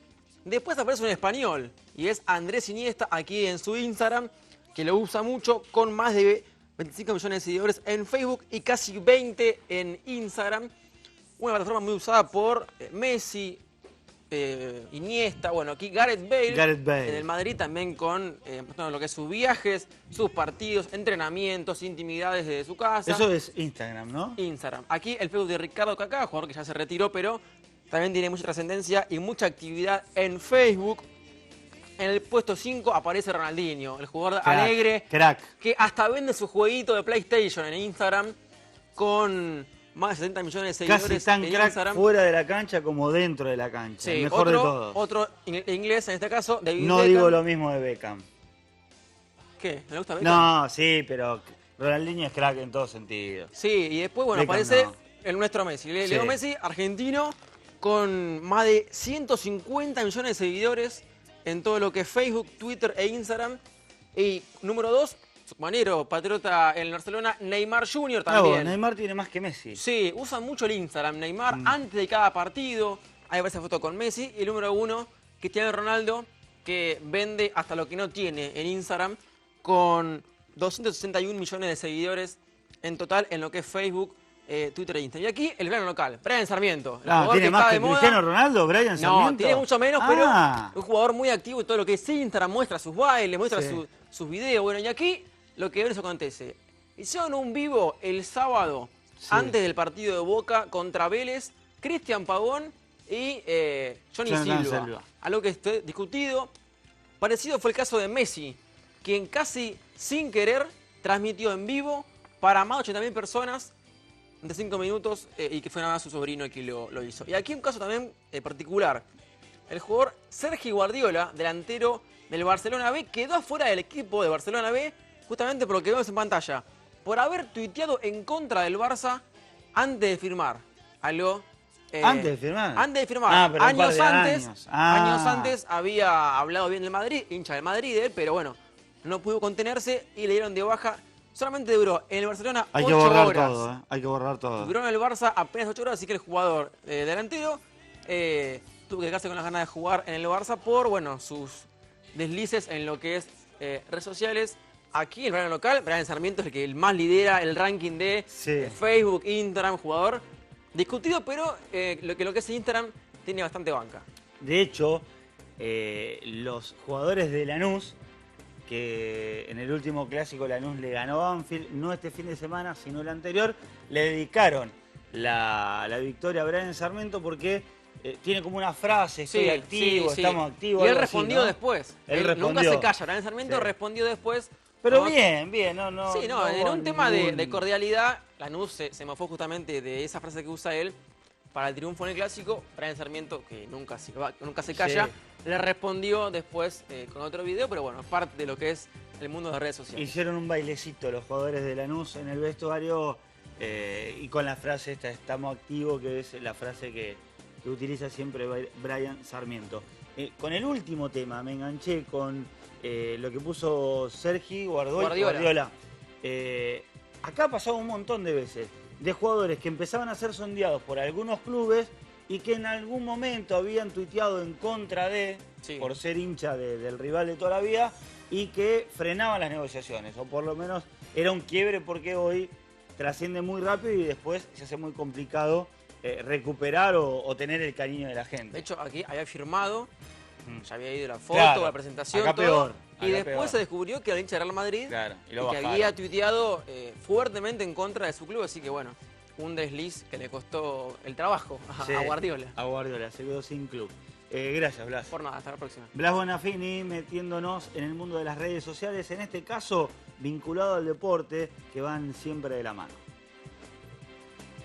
Después aparece un español, y es Andrés Iniesta, aquí en su Instagram, que lo usa mucho, con más de 25 millones de seguidores en Facebook y casi 20 en Instagram. Una plataforma muy usada por Messi, Iniesta, bueno, aquí Gareth Bale, en el Madrid, también con lo que es sus viajes, sus partidos, entrenamientos, intimidades desde su casa. Eso es Instagram, ¿no? Instagram. Aquí el Facebook de Ricardo Kaká, jugador que ya se retiró, pero también tiene mucha trascendencia y mucha actividad en Facebook. En el puesto 5 aparece Ronaldinho, el jugador alegre, que hasta vende su jueguito de PlayStation en Instagram con más de 70 millones de seguidores. Casi tan crack Instagram, fuera de la cancha como dentro de la cancha. Sí, el mejor de todos. Otro inglés, en este caso, David No Beckham. digo lo mismo de Beckham. ¿Qué? ¿No le gusta Beckham? No, sí, pero Ronaldinho es crack en todo sentido. Sí, y después, bueno, Beckham aparece el nuestro Messi. Leo Sí. Messi, argentino, con más de 150 millones de seguidores en todo lo que es Facebook, Twitter e Instagram. Y número 2, manero, patriota en Barcelona, Neymar Jr. también. Neymar tiene más que Messi. Sí, usan mucho el Instagram, Neymar, antes de cada partido. Ahí aparece foto con Messi. Y el número 1, Cristiano Ronaldo, que vende hasta lo que no tiene en Instagram, con 261 millones de seguidores en total en lo que es Facebook, Twitter e Instagram. Y aquí el verano local, Brian Sarmiento. ¿Tiene más que Cristiano Ronaldo, Brian Sarmiento? No, tiene mucho menos, pero un jugador muy activo en todo lo que es Instagram, muestra sus bailes, muestra sus videos. Bueno, y aquí lo que eso acontece. Hicieron un vivo el sábado, antes del partido de Boca contra Vélez, Cristian Pavón y Johnny Silva. Algo que esté discutido. Parecido fue el caso de Messi, quien casi sin querer transmitió en vivo para más de 80.000 personas de 5 minutos y que fue nada más su sobrino el que lo hizo. Y aquí un caso también particular. El jugador Sergi Guardiola, delantero del Barcelona B, quedó afuera del equipo de Barcelona B justamente por lo que vemos en pantalla, por haber tuiteado en contra del Barça antes de firmar. ¿Antes de firmar? Antes de firmar. Ah, pero años antes, años. años antes había hablado bien del Madrid, hincha del Madrid, pero bueno, no pudo contenerse y le dieron de baja. Solamente duró en el Barcelona 8 horas. Hay que borrar todo, Hay que borrar todo. Duró en el Barça apenas 8 horas, así que el jugador delantero tuvo que quedarse con las ganas de jugar en el Barça por, bueno, sus deslices en lo que es redes sociales. Aquí en el plano local, Brian Sarmiento es el más lidera el ranking de Facebook, Instagram, jugador discutido, pero lo que es Instagram tiene bastante banca. De hecho, los jugadores de Lanús, que en el último clásico Lanús le ganó a Banfield, no este fin de semana, sino el anterior, le dedicaron la victoria a Brian Sarmiento porque tiene como una frase, estoy activo, estamos activos. Y él respondió después. Él nunca se calla. Brian Sarmiento respondió después. Pero bien, no. Sí, no, en un tema de cordialidad, Lanús se mofó justamente de esa frase que usa él para el triunfo en el clásico. Brian Sarmiento, que nunca se calla, le respondió después con otro video, pero bueno, es parte de lo que es el mundo de redes sociales. Hicieron un bailecito los jugadores de Lanús en el vestuario y con la frase esta, estamos activos, que es la frase que utiliza siempre Brian Sarmiento. Con el último tema me enganché con lo que puso Sergi Guardiola. Acá ha pasado un montón de veces de jugadores que empezaban a ser sondeados por algunos clubes y que en algún momento habían tuiteado en contra de, por ser hincha del rival de toda la vida, y que frenaban las negociaciones, o por lo menos era un quiebre porque hoy trasciende muy rápido y después se hace muy complicado recuperar o tener el cariño de la gente. De hecho, aquí había firmado, ya había ido la foto, la presentación, acá todo, peor, y después se descubrió que era hincha del Real Madrid y que había tuiteado fuertemente en contra de su club, así que bueno, un desliz que le costó el trabajo a Guardiola. A Guardiola, se quedó sin club. Gracias, Blas. Por nada, hasta la próxima. Blas Bonafini metiéndonos en el mundo de las redes sociales, en este caso vinculado al deporte, que van siempre de la mano.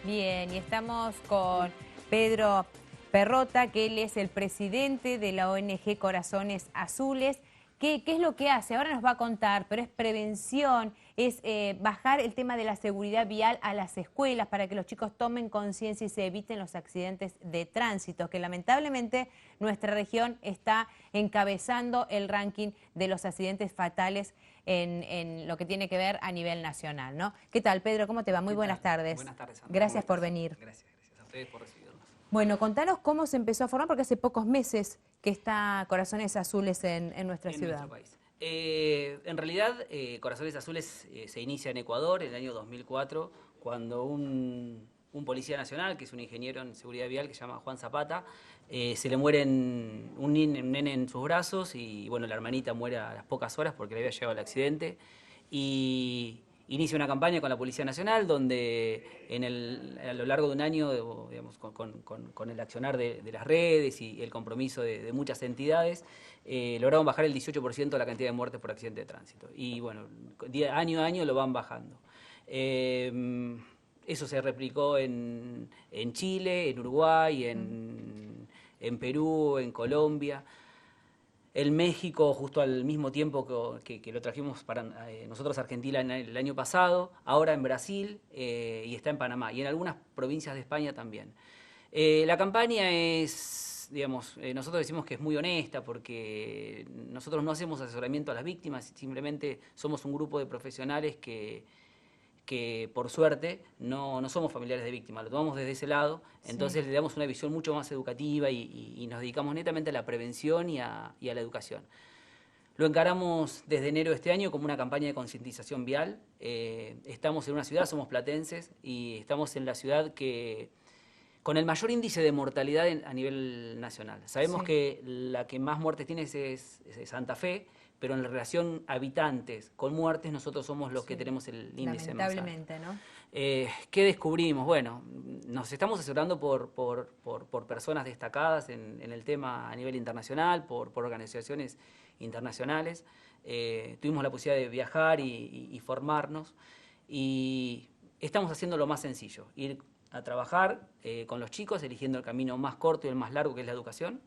Bien, y estamos con Pedro Perrota, que él es el presidente de la ONG Corazones Azules. ¿Qué es lo que hace? Ahora nos va a contar, pero es prevención, es bajar el tema de la seguridad vial a las escuelas para que los chicos tomen conciencia y se eviten los accidentes de tránsito, que lamentablemente nuestra región está encabezando el ranking de los accidentes fatales en lo que tiene que ver a nivel nacional, ¿no? ¿Qué tal, Pedro? ¿Cómo te va? Muy buenas tardes. Buenas tardes, Sandra. Gracias por venir. Gracias a ustedes por recibirnos. Bueno, contanos cómo se empezó a formar, porque hace pocos meses que está Corazones Azules en nuestra ciudad. Nuestro país. En realidad, Corazones Azules se inicia en Ecuador en el año 2004, cuando un policía nacional, que es un ingeniero en seguridad vial, que se llama Juan Zapata, se le muere un nene en sus brazos y bueno, la hermanita muere a las pocas horas porque le había llegado el accidente. Y inicia una campaña con la Policía Nacional donde a lo largo de un año, digamos, con el accionar de las redes y el compromiso de muchas entidades, lograron bajar el 18% de la cantidad de muertes por accidente de tránsito. Y bueno, año a año lo van bajando. Eso se replicó en Chile, en Uruguay, en Perú, en Colombia. En México, justo al mismo tiempo que lo trajimos para nosotros a Argentina el año pasado, ahora en Brasil y está en Panamá y en algunas provincias de España también. La campaña es, digamos, nosotros decimos que es muy honesta porque nosotros no hacemos asesoramiento a las víctimas, simplemente somos un grupo de profesionales que por suerte no somos familiares de víctimas, lo tomamos desde ese lado, entonces le damos una visión mucho más educativa y nos dedicamos netamente a la prevención y a la educación. Lo encaramos desde enero de este año como una campaña de concientización vial. Estamos en una ciudad, somos platenses, y estamos en la ciudad con el mayor índice de mortalidad a nivel nacional. Sabemos que la que más muertes tiene es Santa Fe, pero en relación habitantes con muertes, nosotros somos los que tenemos el índice más alto. Lamentablemente, ¿no? ¿Qué descubrimos? Bueno, nos estamos asesorando por personas destacadas en el tema a nivel internacional, por organizaciones internacionales. Tuvimos la posibilidad de viajar y formarnos. Y estamos haciendo lo más sencillo, ir a trabajar con los chicos, eligiendo el camino más corto y el más largo, que es la educación.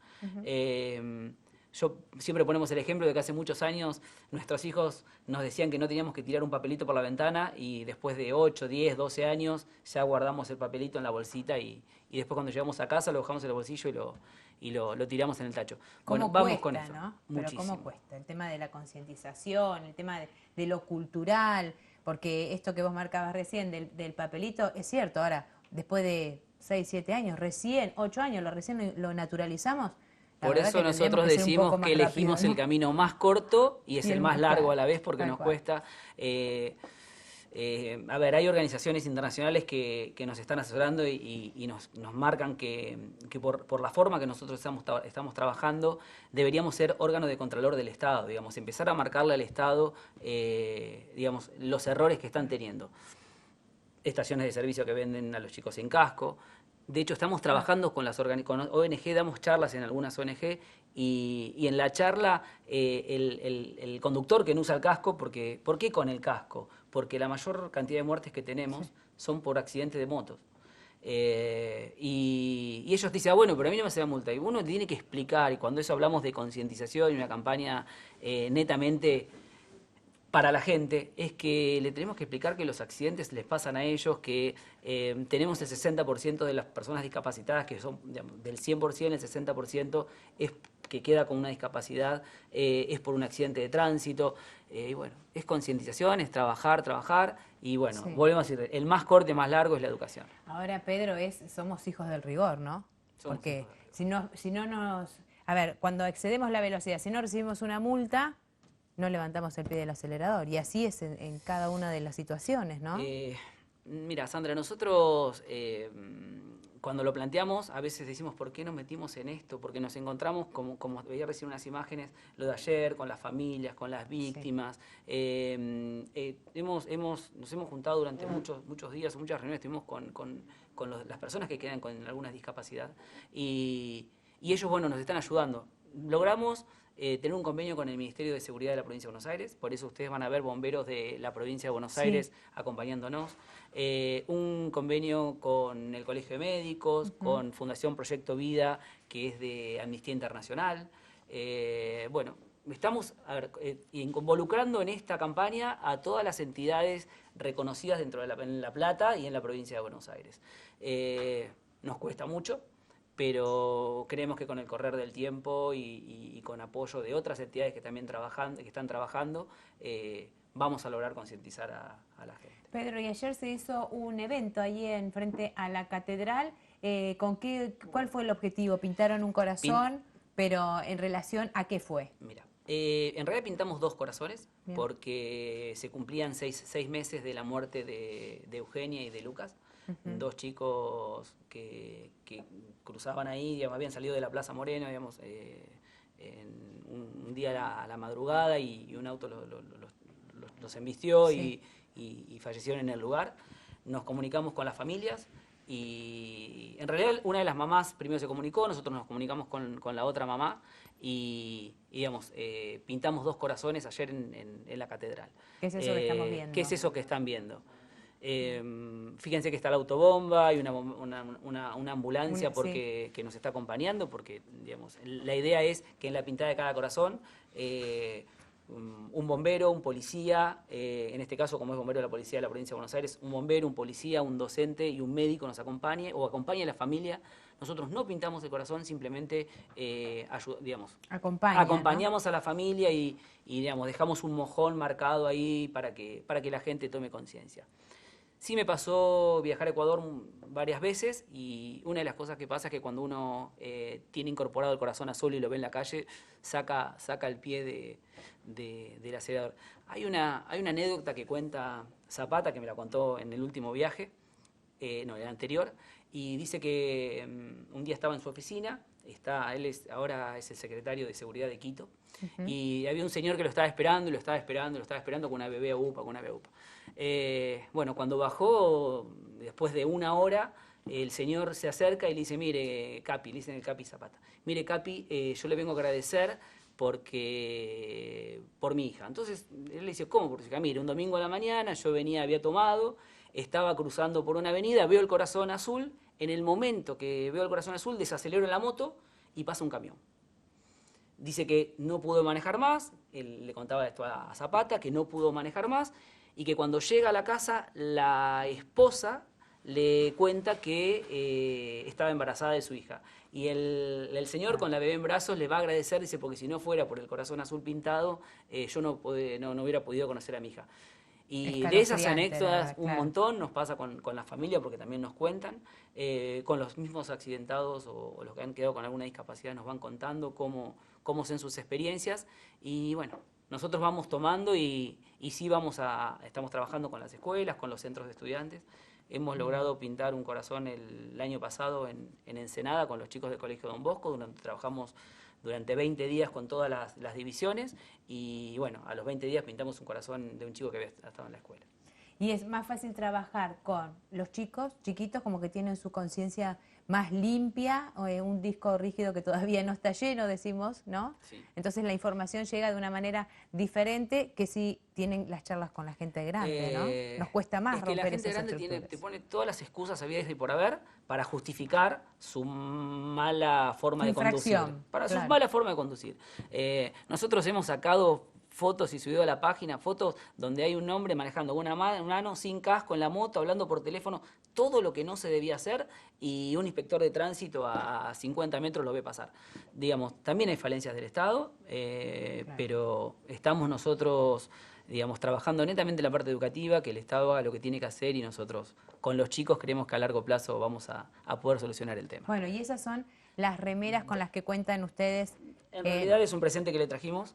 Yo siempre ponemos el ejemplo de que hace muchos años nuestros hijos nos decían que no teníamos que tirar un papelito por la ventana y después de 8, 10, 12 años ya guardamos el papelito en la bolsita y después cuando llegamos a casa lo dejamos en el bolsillo y lo tiramos en el tacho. Bueno, vamos con eso. ¿No? Muchísimo. Pero ¿cómo cuesta? El tema de la concientización, el tema de lo cultural, porque esto que vos marcabas recién del papelito, es cierto, ahora, después de 6, 7 años, recién, 8 años, recién lo naturalizamos. Por eso nosotros decimos que elegimos rápido, ¿no? el camino más corto y es Y el más largo a la vez porque tal nos cual. cuesta. A ver, hay organizaciones internacionales que nos están asesorando y nos marcan que por la forma que nosotros estamos trabajando, deberíamos ser órgano de contralor del Estado, digamos, empezar a marcarle al Estado, digamos, los errores que están teniendo. Estaciones de servicio que venden a los chicos sin casco. De hecho, estamos trabajando con ONG, damos charlas en algunas ONG y en la charla el conductor que no usa el casco, ¿por qué con el casco? Porque la mayor cantidad de muertes que tenemos son por accidentes de motos. Y ellos dicen, bueno, pero a mí no me hace la multa. Y uno tiene que explicar, y cuando eso hablamos de concientización y una campaña netamente para la gente, es que le tenemos que explicar que los accidentes les pasan a ellos, que tenemos el 60% de las personas discapacitadas, que son, digamos, del 100%, el 60% es que queda con una discapacidad, es por un accidente de tránsito, y bueno, es concientización, es trabajar, y bueno, volvemos a decir, el más corto y más largo es la educación. Ahora, Pedro, somos hijos del rigor, ¿no? Porque si no nos... A ver, cuando excedemos la velocidad, si no recibimos una multa, no levantamos el pie del acelerador. Y así es en cada una de las situaciones, ¿no? Mira, Sandra, nosotros cuando lo planteamos, a veces decimos, ¿por qué nos metimos en esto? Porque nos encontramos, como veía recién unas imágenes, lo de ayer, con las familias, con las víctimas. Nos hemos juntado durante muchos días, muchas reuniones, estuvimos con las personas que quedan con alguna discapacidad. Y ellos, bueno, nos están ayudando. Logramos tener un convenio con el Ministerio de Seguridad de la Provincia de Buenos Aires, por eso ustedes van a ver bomberos de la Provincia de Buenos Aires acompañándonos, un convenio con el Colegio de Médicos, con Fundación Proyecto Vida, que es de Amnistía Internacional. Bueno, estamos involucrando en esta campaña a todas las entidades reconocidas dentro de en La Plata y en la Provincia de Buenos Aires. Nos cuesta mucho, pero creemos que con el correr del tiempo y con apoyo de otras entidades que también están trabajando, vamos a lograr concientizar a la gente. Pedro, y ayer se hizo un evento ahí en frente a la catedral. ¿Cuál fue el objetivo? ¿Pintaron un corazón? Pero en relación ¿a qué fue? Mira, en realidad pintamos 2 corazones. Bien. Porque se cumplían 6 meses de la muerte de Eugenia y de Lucas. 2 chicos que cruzaban ahí, digamos, habían salido de la Plaza Moreno, digamos, un día a la madrugada y un auto los embistió y fallecieron en el lugar. Nos comunicamos con las familias y en realidad una de las mamás primero se comunicó, nosotros nos comunicamos con la otra mamá y digamos, pintamos 2 corazones ayer en la catedral. ¿Qué es eso que estamos viendo? ¿Qué es eso que están viendo? Fíjense que está la autobomba, hay una ambulancia que nos está acompañando, porque digamos, la idea es que en la pintada de cada corazón un bombero, un policía, en este caso como es bombero de la policía de la Provincia de Buenos Aires, un bombero, un policía, un docente y un médico nos acompañe o acompañe a la familia. Nosotros no pintamos el corazón, simplemente digamos, acompañamos, ¿no?, a la familia y digamos, dejamos un mojón marcado ahí para que la gente tome conciencia. Sí me pasó viajar a Ecuador varias veces y una de las cosas que pasa es que cuando uno tiene incorporado el corazón a solo y lo ve en la calle, saca el pie del acelerador. Hay una anécdota que cuenta Zapata, que me la contó en el último viaje, en el anterior, y dice que un día estaba en su oficina, ahora es el secretario de Seguridad de Quito, y había un señor que lo estaba esperando con una bebé UPA, bueno, cuando bajó, después de 1 hora, el señor se acerca y le dice, mire, Capi, le dicen el Capi Zapata, mire, Capi, yo le vengo a agradecer porque por mi hija. Entonces él le dice, ¿cómo por su hija? Mire, un domingo a la mañana yo había tomado, estaba cruzando por una avenida, veo el corazón azul, en el momento que veo el corazón azul desacelero en la moto y pasa un camión. Dice que no pudo manejar más, él le contaba esto a Zapata, que no pudo manejar más y que cuando llega a la casa la esposa le cuenta que estaba embarazada de su hija. Y el señor con la bebé en brazos le va a agradecer, dice, porque si no fuera por el corazón azul pintado, yo no hubiera podido conocer a mi hija. Y de esas anécdotas un montón nos pasa con la familia, porque también nos cuentan, con los mismos accidentados o los que han quedado con alguna discapacidad nos van contando cómo son sus experiencias. Y bueno, nosotros vamos tomando y sí estamos trabajando con las escuelas, con los centros de estudiantes. Hemos logrado pintar un corazón el año pasado en Ensenada con los chicos del Colegio Don Bosco, donde trabajamos durante 20 días con todas las divisiones y bueno, a los 20 días pintamos un corazón de un chico que había estado en la escuela. Y es más fácil trabajar con los chicos, chiquitos, como que tienen su conciencia más limpia, un disco rígido que todavía no está lleno, decimos, ¿no? Sí. Entonces la información llega de una manera diferente que si tienen las charlas con la gente grande, ¿no? Nos cuesta más romper esas estructuras. Es que la gente grande te pone todas las excusas habidas y por haber para justificar su mala forma de conducir. Su mala forma de conducir. Nosotros hemos sacado fotos y subido a la página, fotos donde hay un hombre manejando una mano sin casco en la moto, hablando por teléfono, todo lo que no se debía hacer y un inspector de tránsito a 50 metros lo ve pasar. Digamos, también hay falencias del Estado, pero estamos nosotros, digamos, trabajando netamente en la parte educativa, que el Estado haga lo que tiene que hacer y nosotros con los chicos creemos que a largo plazo vamos a poder solucionar el tema. Bueno, y esas son las remeras con las que cuentan ustedes. En realidad es un presente que le trajimos.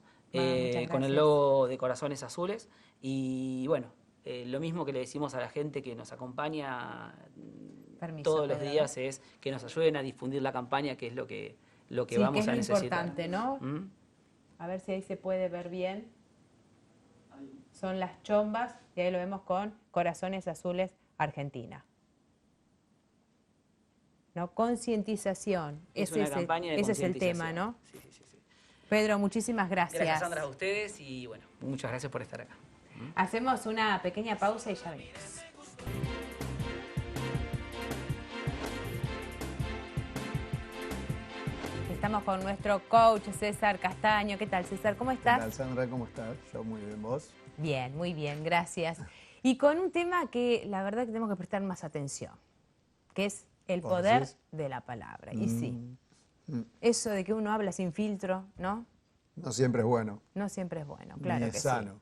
Con el logo de corazones azules y bueno, lo mismo que le decimos a la gente que nos acompaña todos los días es que nos ayuden a difundir la campaña, que es lo que vamos a necesitar. Es importante, ¿no? A ver si ahí se puede ver bien. Son las chombas y ahí lo vemos con Corazones Azules Argentina. ¿No? Concientización. Ese es el tema, ¿no? Sí. Pedro, muchísimas gracias. Gracias, Sandra, a ustedes y bueno, muchas gracias por estar acá. Hacemos una pequeña pausa y ya venimos. Estamos con nuestro coach César Castaño. ¿Qué tal, César? ¿Cómo estás? ¿Qué tal, Sandra? ¿Cómo estás? Yo muy bien, ¿vos? Bien, muy bien, gracias. Y con un tema que la verdad que tenemos que prestar más atención, que es el poder de la palabra. Y sí. Eso de que uno habla sin filtro, ¿no? No siempre es bueno. No siempre es bueno, claro que sí. Ni es sano.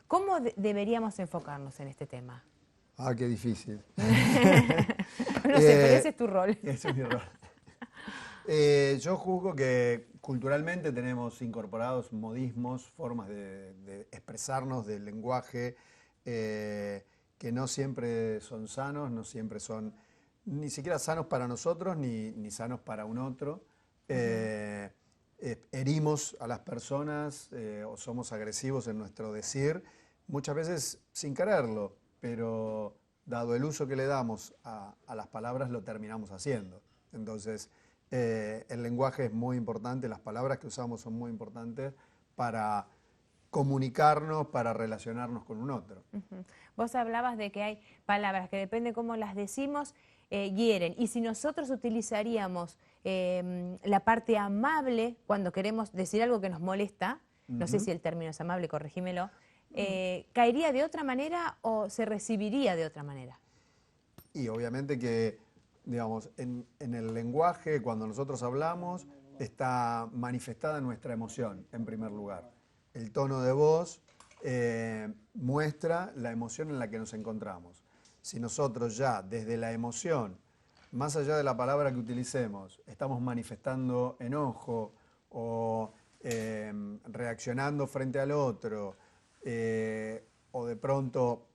¿Cómo deberíamos enfocarnos en este tema? Ah, qué difícil. No sé, pero ese es tu rol. Ese es mi rol. Yo juzgo que culturalmente tenemos incorporados modismos, formas de expresarnos del lenguaje que no siempre son sanos, no siempre son ni siquiera sanos para nosotros ni sanos para un otro. Herimos a las personas o somos agresivos en nuestro decir, muchas veces sin quererlo, pero dado el uso que le damos a las palabras lo terminamos haciendo. Entonces, el lenguaje es muy importante, las palabras que usamos son muy importantes para comunicarnos, para relacionarnos con un otro. Vos hablabas de que hay palabras que depende cómo las decimos, hieren. Y si nosotros utilizaríamos la parte amable cuando queremos decir algo que nos molesta, no sé si el término es amable, corregímelo, ¿caería de otra manera o se recibiría de otra manera? Y obviamente que, digamos, en el lenguaje, cuando nosotros hablamos, está manifestada nuestra emoción, en primer lugar. El tono de voz muestra la emoción en la que nos encontramos. Si nosotros ya desde la emoción, más allá de la palabra que utilicemos, estamos manifestando enojo o reaccionando frente al otro o de pronto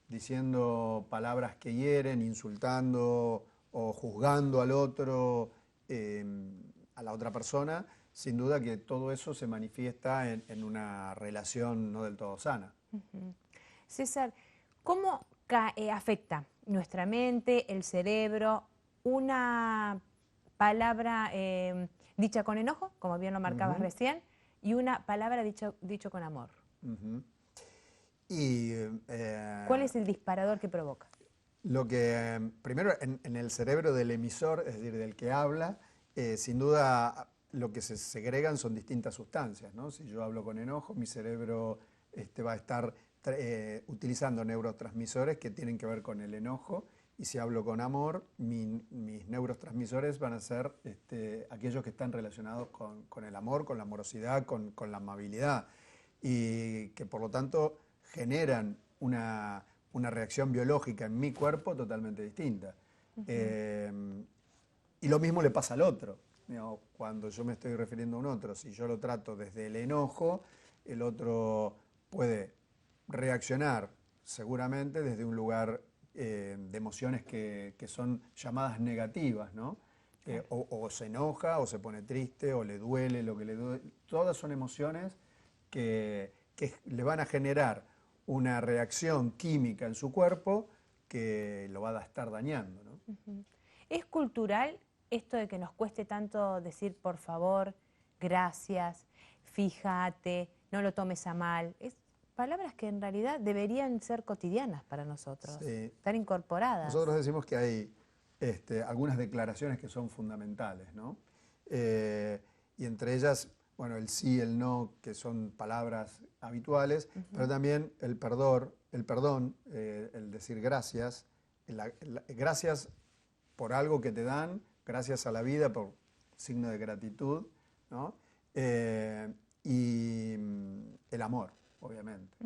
diciendo palabras que hieren, insultando o juzgando al otro, a la otra persona, sin duda que todo eso se manifiesta en una relación no del todo sana. César, ¿cómo afecta nuestra mente, el cerebro, una palabra dicha con enojo, como bien lo marcabas recién, y una palabra dicho con amor. Ujú. ¿Cuál es el disparador que provoca? Lo que, primero, en el cerebro del emisor, es decir, del que habla, sin duda lo que se segregan son distintas sustancias, ¿no? Si yo hablo con enojo, mi cerebro va a estar utilizando neurotransmisores que tienen que ver con el enojo, y si hablo con amor, mis neurotransmisores van a ser aquellos que están relacionados con el amor, con la amorosidad, con la amabilidad, y que por lo tanto generan una reacción biológica en mi cuerpo totalmente distinta. Y lo mismo le pasa al otro. Digamos, cuando yo me estoy refiriendo a un otro, si yo lo trato desde el enojo, el otro puede reaccionar seguramente desde un lugar de emociones que son llamadas negativas, ¿no? O se enoja, o se pone triste, o le duele lo que le duele. Todas son emociones que le van a generar una reacción química en su cuerpo que lo va a estar dañando, ¿no? ¿Es cultural esto de que nos cueste tanto decir por favor, gracias, fíjate, no lo tomes a mal? Es palabras que en realidad deberían ser cotidianas para nosotros, Sí. estar incorporadas. Nosotros decimos que hay algunas declaraciones que son fundamentales, ¿no? Y entre ellas, bueno, el sí, el no, que son palabras habituales, pero también el perdón, el decir gracias, gracias por algo que te dan, gracias a la vida por signo de gratitud, ¿no? Y el amor, obviamente.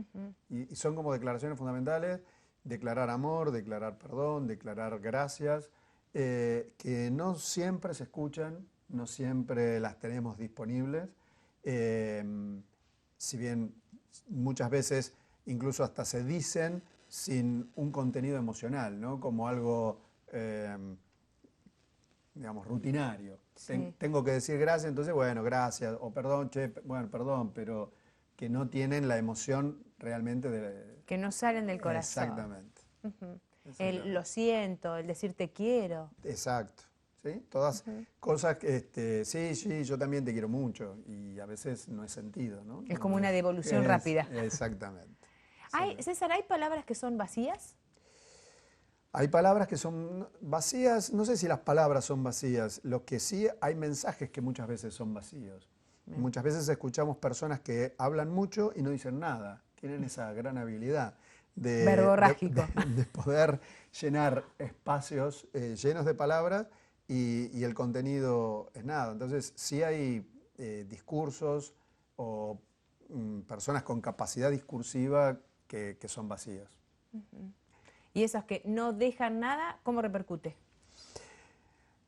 Y son como declaraciones fundamentales: declarar amor, declarar perdón, declarar gracias, que no siempre se escuchan, no siempre las tenemos disponibles, si bien muchas veces incluso hasta se dicen sin un contenido emocional, ¿no? Como algo, digamos, rutinario. Sí. Tengo que decir gracias, entonces, bueno, gracias, o perdón, che, bueno, perdón, pero que no tienen la emoción realmente de... Que no salen del corazón. Exactamente. El lo siento, el decir te quiero. Exacto. ¿Sí? Todas cosas que, sí, yo también te quiero mucho, y a veces no es sentido, ¿no? Es como una devolución rápida. Exactamente. César, ¿hay palabras que son vacías? Hay palabras que son vacías, no sé si las palabras son vacías, lo que sí hay mensajes que muchas veces son vacíos. Muchas veces escuchamos personas que hablan mucho y no dicen nada, tienen esa gran habilidad verborrágico. de poder llenar espacios llenos de palabras y el contenido es nada. Entonces sí hay discursos o personas con capacidad discursiva que son vacías. Y esas que no dejan nada, ¿cómo repercute?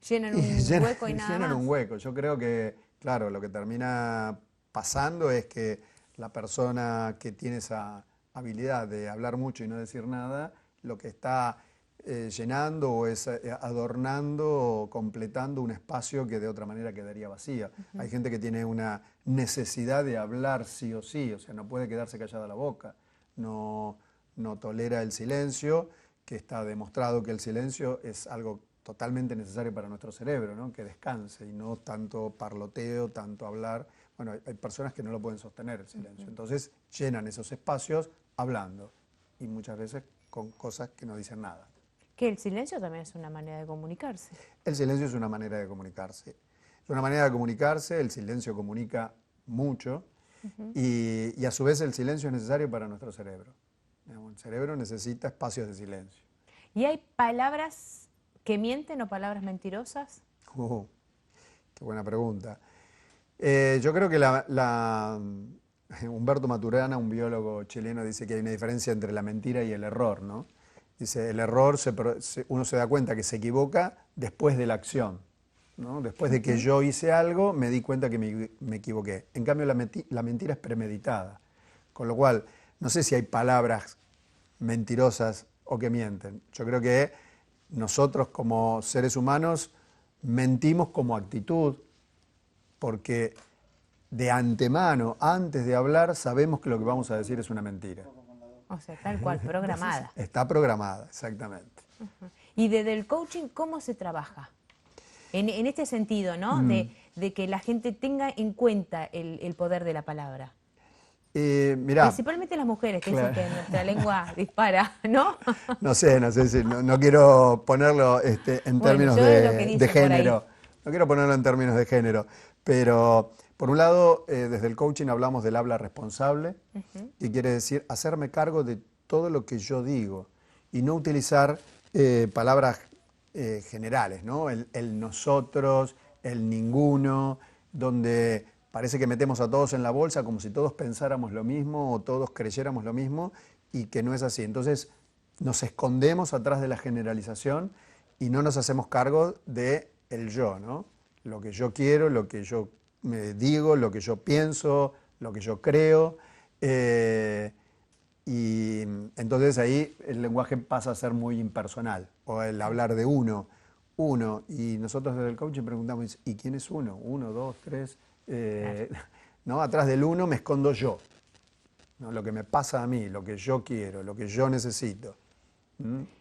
Llenan un hueco y nada más. Llenan un hueco. Yo creo que, claro, lo que termina pasando es que la persona que tiene esa habilidad de hablar mucho y no decir nada, lo que está llenando o es adornando o completando un espacio que de otra manera quedaría vacío. Hay gente que tiene una necesidad de hablar sí o sí, o sea, no puede quedarse callada la boca, no tolera el silencio, que está demostrado que el silencio es algo totalmente necesario para nuestro cerebro, ¿no? Que descanse y no tanto parloteo, tanto hablar. Bueno, hay personas que no lo pueden sostener el silencio, entonces llenan esos espacios hablando y muchas veces con cosas que no dicen nada. Que el silencio también es una manera de comunicarse. El silencio es una manera de comunicarse. Es una manera de comunicarse, el silencio comunica mucho y a su vez el silencio es necesario para nuestro cerebro. El cerebro necesita espacios de silencio. ¿Y hay palabras que mienten o palabras mentirosas? Qué buena pregunta. Yo creo que Humberto Maturana, un biólogo chileno, dice que hay una diferencia entre la mentira y el error, ¿no? Dice, el error, uno se da cuenta que se equivoca después de la acción, ¿no? Después de que yo hice algo, me di cuenta que me equivoqué. En cambio, la mentira es premeditada. Con lo cual, no sé si hay palabras mentirosas o que mienten. Yo creo que nosotros como seres humanos mentimos como actitud porque de antemano, antes de hablar, sabemos que lo que vamos a decir es una mentira. O sea, tal cual, programada. Está programada, exactamente. Y desde el coaching, ¿cómo se trabaja? En este sentido, ¿no? de que la gente tenga en cuenta el poder de la palabra? Mirá, Principalmente las mujeres, que dicen que nuestra lengua dispara, ¿no? no sé, no quiero ponerlo en términos de género. No quiero ponerlo en términos de género, pero por un lado, desde el coaching hablamos del habla responsable, que quiere decir hacerme cargo de todo lo que yo digo y no utilizar palabras generales, ¿no? El nosotros, el ninguno, donde parece que metemos a todos en la bolsa como si todos pensáramos lo mismo o todos creyéramos lo mismo y que no es así. Entonces nos escondemos atrás de la generalización y no nos hacemos cargo de el yo, ¿no? Lo que yo quiero, lo que yo me digo, lo que yo pienso, lo que yo creo. Y entonces ahí el lenguaje pasa a ser muy impersonal, o el hablar de uno. Y nosotros desde el coaching preguntamos, ¿y quién es uno? 1, 2, 3... ¿no? Atrás del uno me escondo yo, ¿no? Lo que me pasa a mí, lo que yo quiero, lo que yo necesito.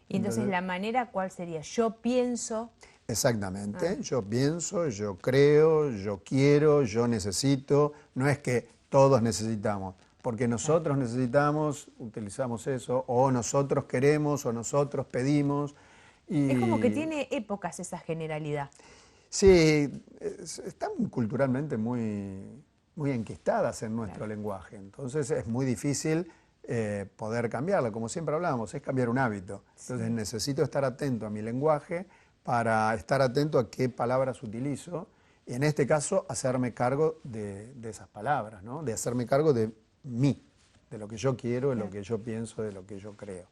Y entonces la manera, ¿cuál sería? Yo pienso. Exactamente, yo pienso, yo creo, yo quiero, yo necesito. No es que todos necesitamos, porque nosotros necesitamos, utilizamos eso, o nosotros queremos, o nosotros pedimos. Y es como que tiene épocas esa generalidad. Sí, están culturalmente muy enquistadas en nuestro lenguaje, entonces es muy difícil poder cambiarlo. Como siempre hablamos, es cambiar un hábito. Entonces necesito estar atento a mi lenguaje para estar atento a qué palabras utilizo y en este caso hacerme cargo de esas palabras, ¿no? De hacerme cargo de mí, de lo que yo quiero, de lo que yo pienso, de lo que yo creo.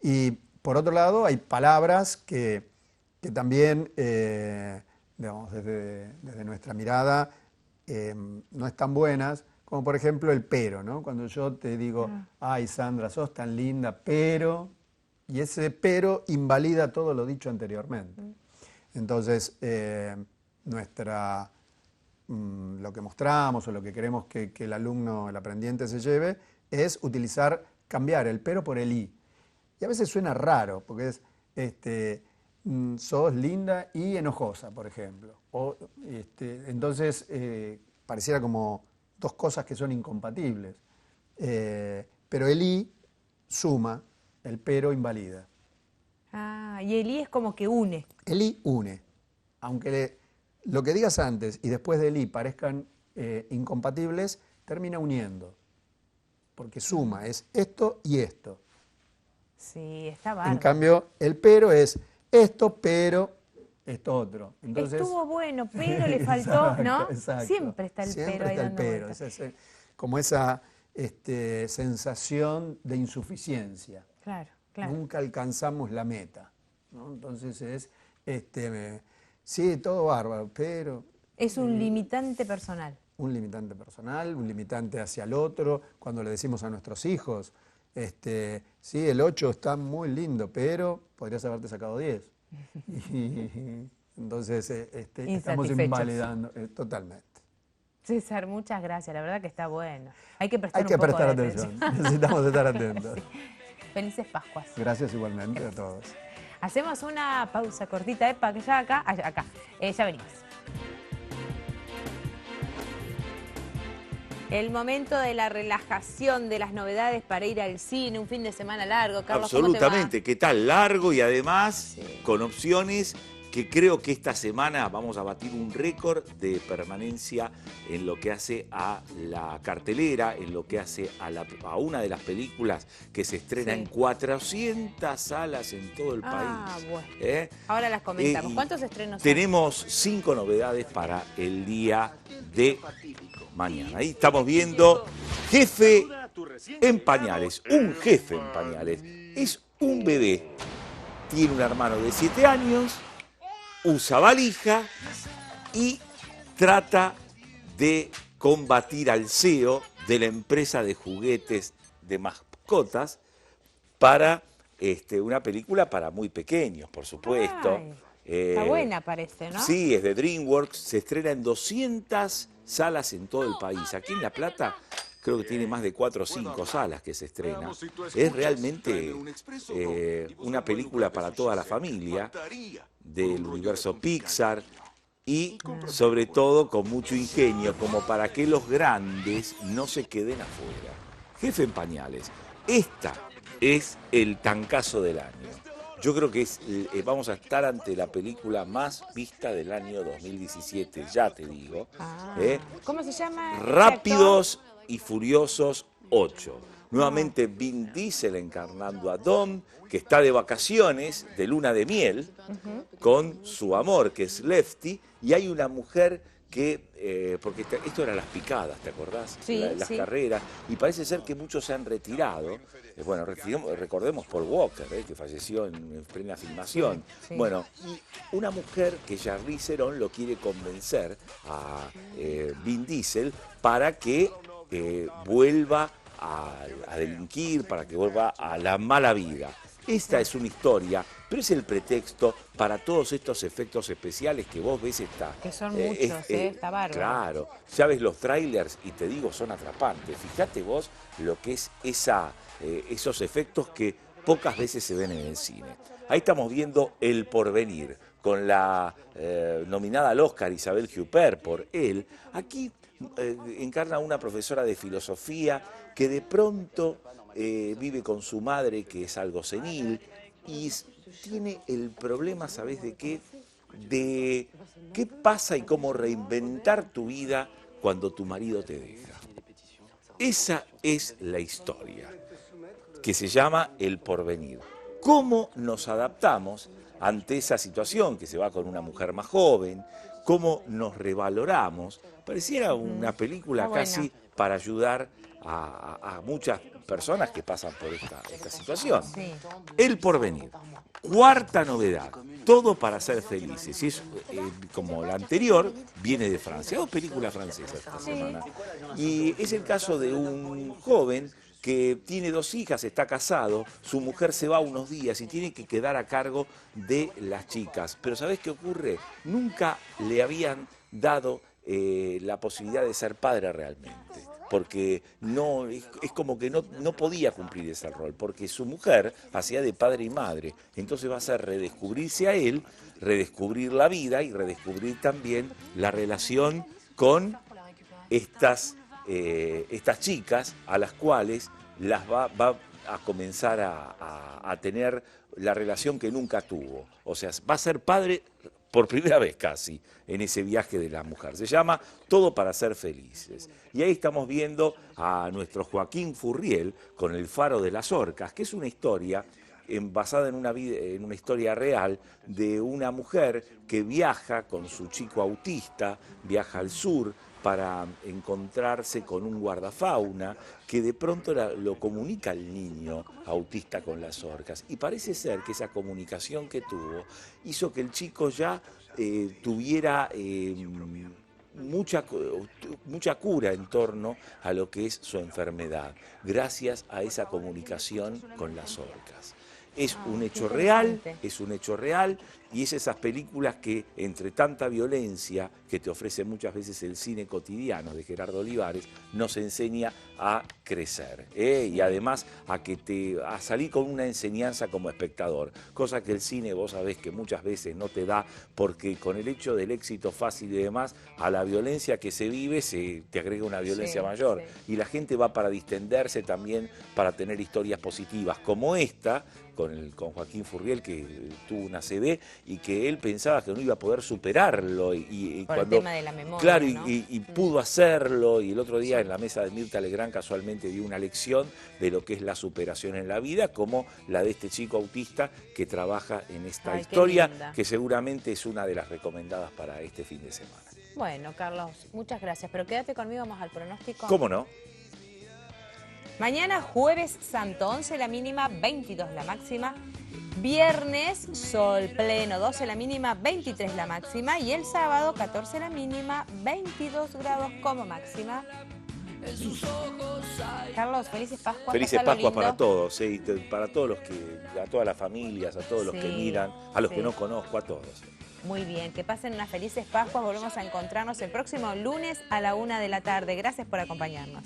Y por otro lado hay palabras que también... digamos, desde nuestra mirada, no están buenas, como por ejemplo el pero, ¿no? Cuando yo te digo, ay Sandra, sos tan linda, pero, y ese pero invalida todo lo dicho anteriormente. Entonces, lo que mostramos o lo que queremos que el alumno, el aprendiente se lleve, es cambiar el pero por el y. Y a veces suena raro, porque es, sos linda y enojosa, por ejemplo. Entonces, pareciera como dos cosas que son incompatibles. Pero el y suma, el pero invalida. Y el y es como que une. El y une. Aunque lo que digas antes y después del y parezcan incompatibles, termina uniendo. Porque suma, es esto y esto. Sí, está bárbaro. En cambio, el pero es esto, pero esto otro. Entonces, estuvo bueno, pero le faltó, exacto, ¿no? Exacto. Siempre está el Siempre pero ahí está dando el pero. vueltas. Como esa sensación de insuficiencia. Claro. Nunca alcanzamos la meta, ¿no? Entonces es, sí, todo bárbaro, pero... Es un limitante personal. Un limitante personal, un limitante hacia el otro. Cuando le decimos a nuestros hijos, sí, el 8 está muy lindo, pero podrías haberte sacado 10. Entonces estamos invalidando totalmente. César, muchas gracias, la verdad que está bueno. Hay que prestar atención. Necesitamos estar atentos. Sí. Felices Pascuas. Gracias igualmente a todos. Hacemos una pausa cortita, para que ya acá, ya venimos. El momento de la relajación, de las novedades para ir al cine, un fin de semana largo. Carlos, absolutamente, ¿cómo te va? ¿qué tal? Largo y además con opciones que creo que esta semana vamos a batir un récord de permanencia en lo que hace a la cartelera, en lo que hace a una de las películas que se estrena en 400 salas en todo el país. Bueno. Ahora las comentamos. ¿Cuántos estrenos tenemos? 5 novedades para el día de mañana. Ahí estamos viendo Jefe en pañales. Un jefe en pañales. Es un bebé. Tiene un hermano de 7 años. Usa valija y trata de combatir al CEO de la empresa de juguetes de mascotas para una película para muy pequeños, por supuesto. Está buena, parece, ¿no? Sí, es de DreamWorks. Se estrena en 200 salas en todo el país. Aquí en La Plata creo que tiene más de 4 o 5 salas que se estrena. Es realmente una película para toda la familia, del universo Pixar, y sobre todo con mucho ingenio, como para que los grandes no se queden afuera. Jefe en pañales, esta es el tancazo del año. Yo creo que vamos a estar ante la película más vista del año 2017, ya te digo. ¿Cómo se llama? Rápidos y Furiosos 8. Nuevamente Vin Diesel encarnando a Dom, que está de vacaciones, de luna de miel, con su amor, que es Lefty, y hay una mujer que, porque esto eran las picadas, ¿te acordás? Sí, Las carreras, y parece ser que muchos se han retirado. Bueno, recordemos Paul Walker, que falleció en plena filmación. Sí. Bueno, y una mujer que Charlize Theron lo quiere convencer a Vin Diesel para que vuelva a delinquir, para que vuelva a la mala vida. Esta es una historia, pero es el pretexto para todos estos efectos especiales que vos ves. Que son muchos, está bárbaro. Claro, ya ves los trailers y te digo, son atrapantes. Fíjate vos lo que es esos efectos que pocas veces se ven en el cine. Ahí estamos viendo El Porvenir, con la nominada al Oscar Isabelle Huppert por él. Aquí encarna a una profesora de filosofía que de pronto vive con su madre, que es algo senil, y tiene el problema, ¿sabés de qué? De qué pasa y cómo reinventar tu vida cuando tu marido te deja. Esa es la historia, que se llama El Porvenir. ¿Cómo nos adaptamos ante esa situación que se va con una mujer más joven? ¿Cómo nos revaloramos? Pareciera una película casi para ayudar a muchas personas que pasan por esta situación. Sí. El Porvenir. Cuarta novedad. Todo para ser felices. Y es como la anterior, viene de Francia. Dos películas francesas esta semana. Y es el caso de un joven que tiene 2 hijas, está casado, su mujer se va unos días y tiene que quedar a cargo de las chicas. Pero ¿sabés qué ocurre? Nunca le habían dado la posibilidad de ser padre realmente, porque no es como que no podía cumplir ese rol, porque su mujer hacía de padre y madre. Entonces va a ser redescubrirse a él, redescubrir la vida y redescubrir también la relación con estas chicas a las cuales las va a comenzar a tener la relación que nunca tuvo. O sea, va a ser padre por primera vez casi en ese viaje de la mujer. Se llama Todo para ser felices. Y ahí estamos viendo a nuestro Joaquín Furriel con El Faro de las Orcas, que es una historia basada en una historia real de una mujer que viaja con su chico autista, viaja al sur para encontrarse con un guardafauna que de pronto lo comunica al niño autista con las orcas. Y parece ser que esa comunicación que tuvo hizo que el chico ya tuviera mucha cura en torno a lo que es su enfermedad, gracias a esa comunicación con las orcas. Es un hecho real, y es esas películas que, entre tanta violencia que te ofrece muchas veces el cine cotidiano de Gerardo Olivares, nos enseña a crecer, y además a salir con una enseñanza como espectador, cosa que el cine vos sabés que muchas veces no te da, porque con el hecho del éxito fácil y demás, a la violencia que se vive se te agrega una violencia mayor, y la gente va para distenderse también, para tener historias positivas como esta, con Joaquín Furriel, que tuvo una ACV y que él pensaba que no iba a poder superarlo. Y por cuando, el tema de la memoria, claro, ¿no? y pudo hacerlo, y el otro día en la mesa de Mirta Legrand casualmente dio una lección de lo que es la superación en la vida, como la de este chico autista que trabaja en esta historia, que seguramente es una de las recomendadas para este fin de semana. Bueno, Carlos, muchas gracias, pero quédate conmigo, vamos al pronóstico. ¿Cómo no? Mañana jueves santo, 11 la mínima, 22 la máxima. Viernes sol pleno, 12 la mínima, 23 la máxima. Y el sábado 14 la mínima, 22 grados como máxima. Carlos, felices Pascuas. Felices Pascuas para todos, para todos a todas las familias, a todos los que miran, a los que no conozco, a todos. Muy bien, que pasen unas felices Pascuas. Volvemos a encontrarnos el próximo lunes a la 1 de la tarde. Gracias por acompañarnos.